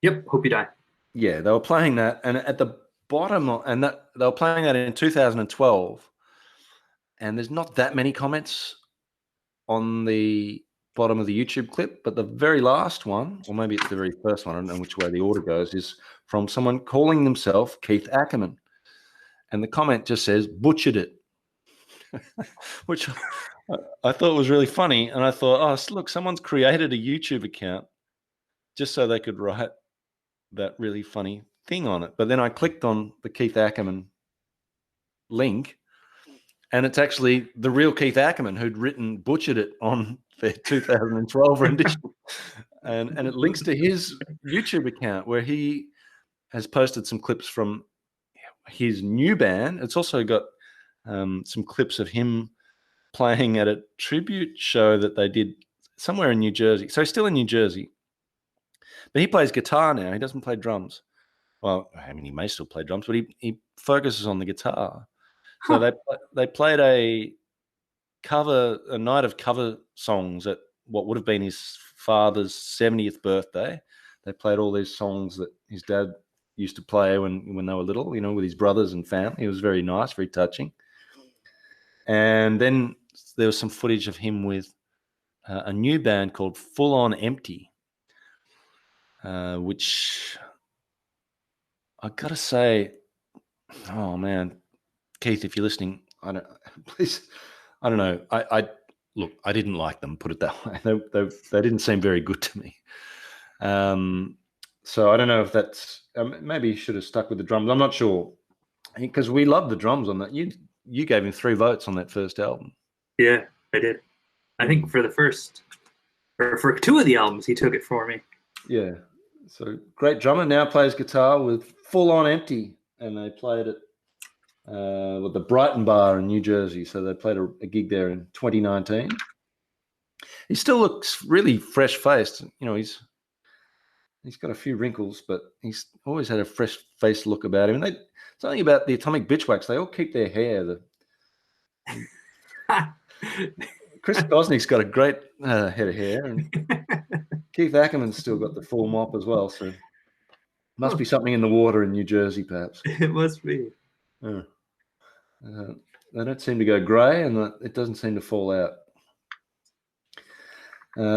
Yep. Hope You Die. Yeah, they were playing that, and at the bottom, and that they were playing that in 2012, and there's not that many comments on the bottom of the YouTube clip, but the very last one, or maybe it's the very first one, I don't know which way the order goes, is from someone calling themselves Keith Ackerman, and the comment just says "butchered it," which I thought was really funny, and I thought, oh, look, someone's created a YouTube account just so they could write that really funny thing on it. But then I clicked on the Keith Ackerman link, and it's actually the real Keith Ackerman who'd written "Butchered It" on their 2012 rendition. And it links to his YouTube account where he has posted some clips from his new band. It's also got some clips of him playing at a tribute show that they did somewhere in New Jersey. So he's still in New Jersey, but he plays guitar now. He doesn't play drums. Well, I mean, he may still play drums, but he focuses on the guitar. So they played a night of cover songs at what would have been his father's 70th birthday. They played all these songs that his dad used to play when they were little, with his brothers and family. It was very nice, very touching. And then there was some footage of him with a new band called Full On Empty, which I gotta say, oh man, Keith, if you're listening, I don't know. Look, I didn't like them, put it that way. They didn't seem very good to me. So I don't know if that's maybe he should have stuck with the drums. I'm not sure, because we love the drums on that. You gave him 3 votes on that first album. Yeah, I did. I think for the first, or for 2 of the albums, he took it for me. Yeah. So great drummer, now plays guitar with Full On Empty, and they played it with the Brighton Bar in New Jersey. So they played a gig there in 2019. He still looks really fresh-faced. He's got a few wrinkles, but he's always had a fresh-faced look about him. And something about the Atomic Bitchwax, they all keep their hair. Chris Gosnick's got a great head of hair, and Keith Ackerman's still got the full mop as well. So must be something in the water in New Jersey, perhaps. It must be. They don't seem to go grey, and it doesn't seem to fall out.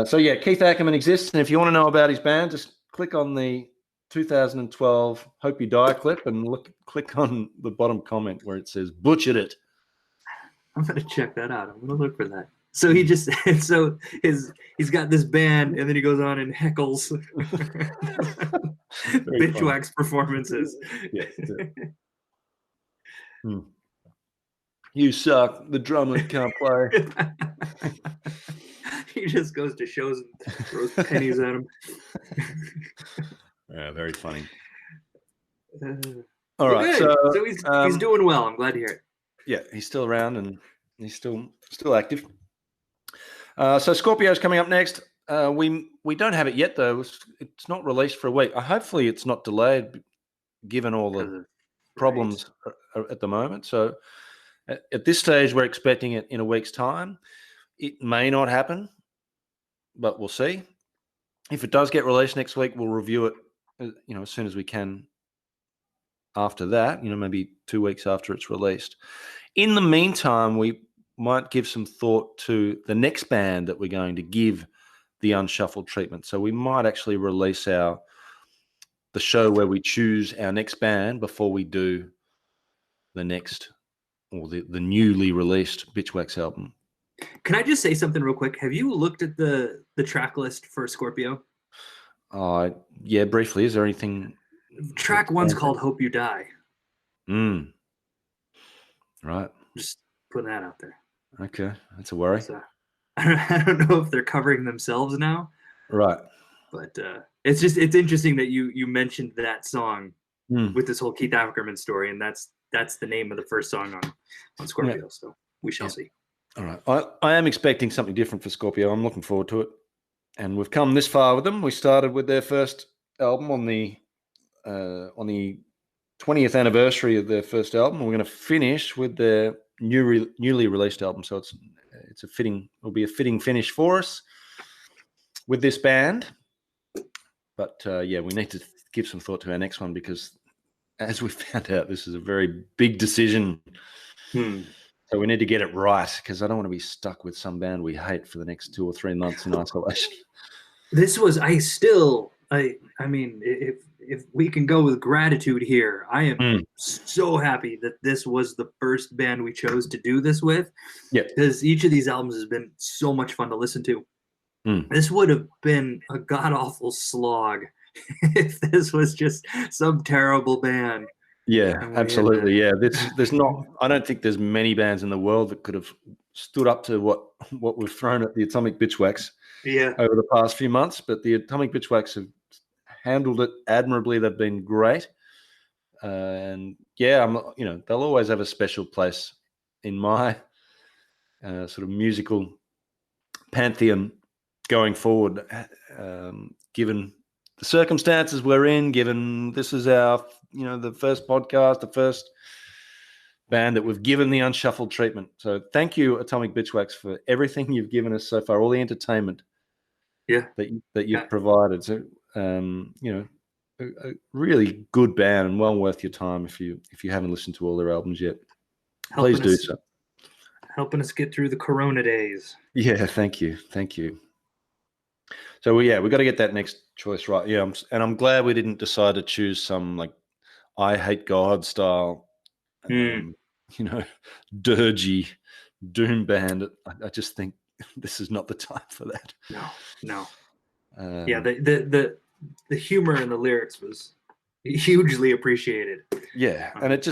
So yeah, Keith Ackerman exists, and if you want to know about his band, just click on the 2012 Hope You Die clip and click on the bottom comment where it says "Butchered It." I'm gonna check that out. I'm gonna look for that. So he's got this band, and then he goes on and heckles Bitchwax performances. Yes. You suck. The drummer can't play. He just goes to shows and throws pennies at him. Yeah, very funny. All right, so he's doing well. I'm glad to hear it. Yeah, he's still around and he's still active. So Scorpio's coming up next. We don't have it yet though. It's not released for a week. Hopefully, it's not delayed, given all the problems at the moment. So at this stage, we're expecting it in a week's time. It may not happen, but we'll see. If it does get released next week, we'll review it, as soon as we can. After that, maybe 2 weeks after it's released. In the meantime, we might give some thought to the next band that we're going to give the unshuffled treatment. So we might actually release the show where we choose our next band before we do the next, or the newly released Bitchwax album. Can I just say something real quick? Have you looked at the track list for Scorpio? Yeah, briefly. Is there anything? Track 1's called Hope You Die. Right. Just putting that out there. Okay, that's a worry. So, I don't know if they're covering themselves now, Right. But it's interesting that you mentioned that song with this whole Keith Ackerman story, and that's the name of the first song on Scorpio. Yeah. So we shall see. All right. I am expecting something different for Scorpio. I'm looking forward to it. And we've come this far with them. We started with their first album on the 20th anniversary of their first album. We're going to finish with their newly released album. So it'll be a fitting finish for us with this band. But we need to give some thought to our next one, because as we found out, this is a very big decision. So we need to get it right, because I don't want to be stuck with some band we hate for the next 2 or 3 months in isolation. This was, I mean, if we can go with gratitude here, I am so happy that this was the first band we chose to do this with. Yeah. Because each of these albums has been so much fun to listen to. This would have been a god-awful slog if this was just some terrible band. Yeah, absolutely. Yeah, there's not. I don't think there's many bands in the world that could have stood up to what we've thrown at the Atomic Bitchwax over the past few months. But the Atomic Bitchwax have handled it admirably. They've been great, and they'll always have a special place in my sort of musical pantheon going forward, given the circumstances we're in, given this is our, the first podcast, the first band that we've given the unshuffled treatment. So thank you, Atomic Bitchwax, for everything you've given us so far, all the entertainment that you've provided. So, a really good band and well worth your time if you haven't listened to all their albums yet. Please do so. Helping us get through the Corona days. Yeah, thank you. So we've got to get that next choice right. Yeah, I'm glad we didn't decide to choose some like I Hate God style, dirgy doom band. I just think this is not the time for that. No. The humor in the lyrics was hugely appreciated. Yeah, and it's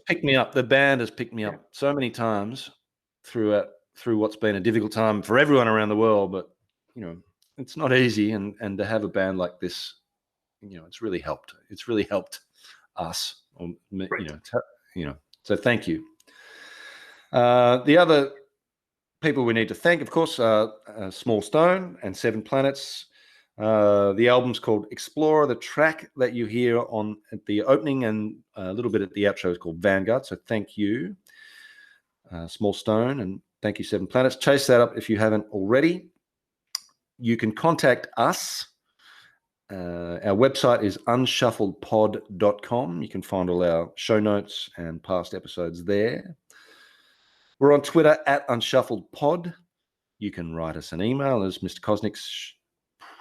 picked me up. The band has picked me up so many times through what's been a difficult time for everyone around the world. But it's not easy, and to have a band like this, it's really helped. It's really helped us, So thank you. The other people we need to thank, of course, are Small Stone and Seven Planets. The album's called Explorer. The track that you hear at the opening and a little bit at the outro is called Vanguard. So thank you, Small Stone, and thank you, Seven Planets. Chase that up if you haven't already. You can contact us. Our website is unshuffledpod.com. You can find all our show notes and past episodes there. We're on Twitter at unshuffledpod. You can write us an email, as Mr. Kosnick's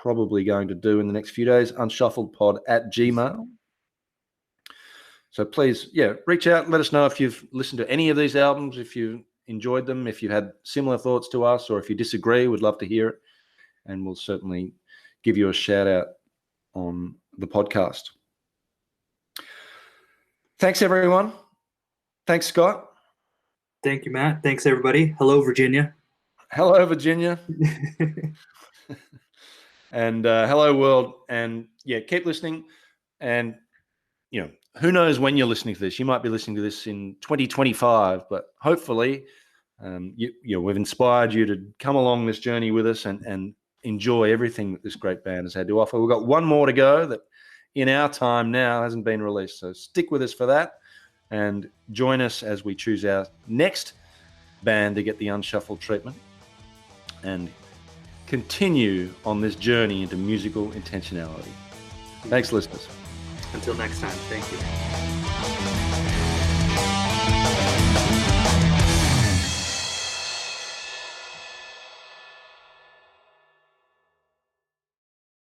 probably going to do in the next few days, unshuffledpod@gmail.com. So please, reach out. Let us know if you've listened to any of these albums, if you enjoyed them, if you had similar thoughts to us, or if you disagree. We'd love to hear it. And we'll certainly give you a shout out on the podcast. Thanks, everyone. Thanks, Scott. Thank you, Matt. Thanks, everybody. Hello, Virginia. Hello, Virginia. And hello, world. And keep listening. And, who knows when you're listening to this? You might be listening to this in 2025, but hopefully we've inspired you to come along this journey with us and enjoy everything that this great band has had to offer. We've got one more to go that in our time now hasn't been released. So stick with us for that and join us as we choose our next band to get the unshuffled treatment and continue on this journey into musical intentionality. Thanks, listeners. Until next time, thank you.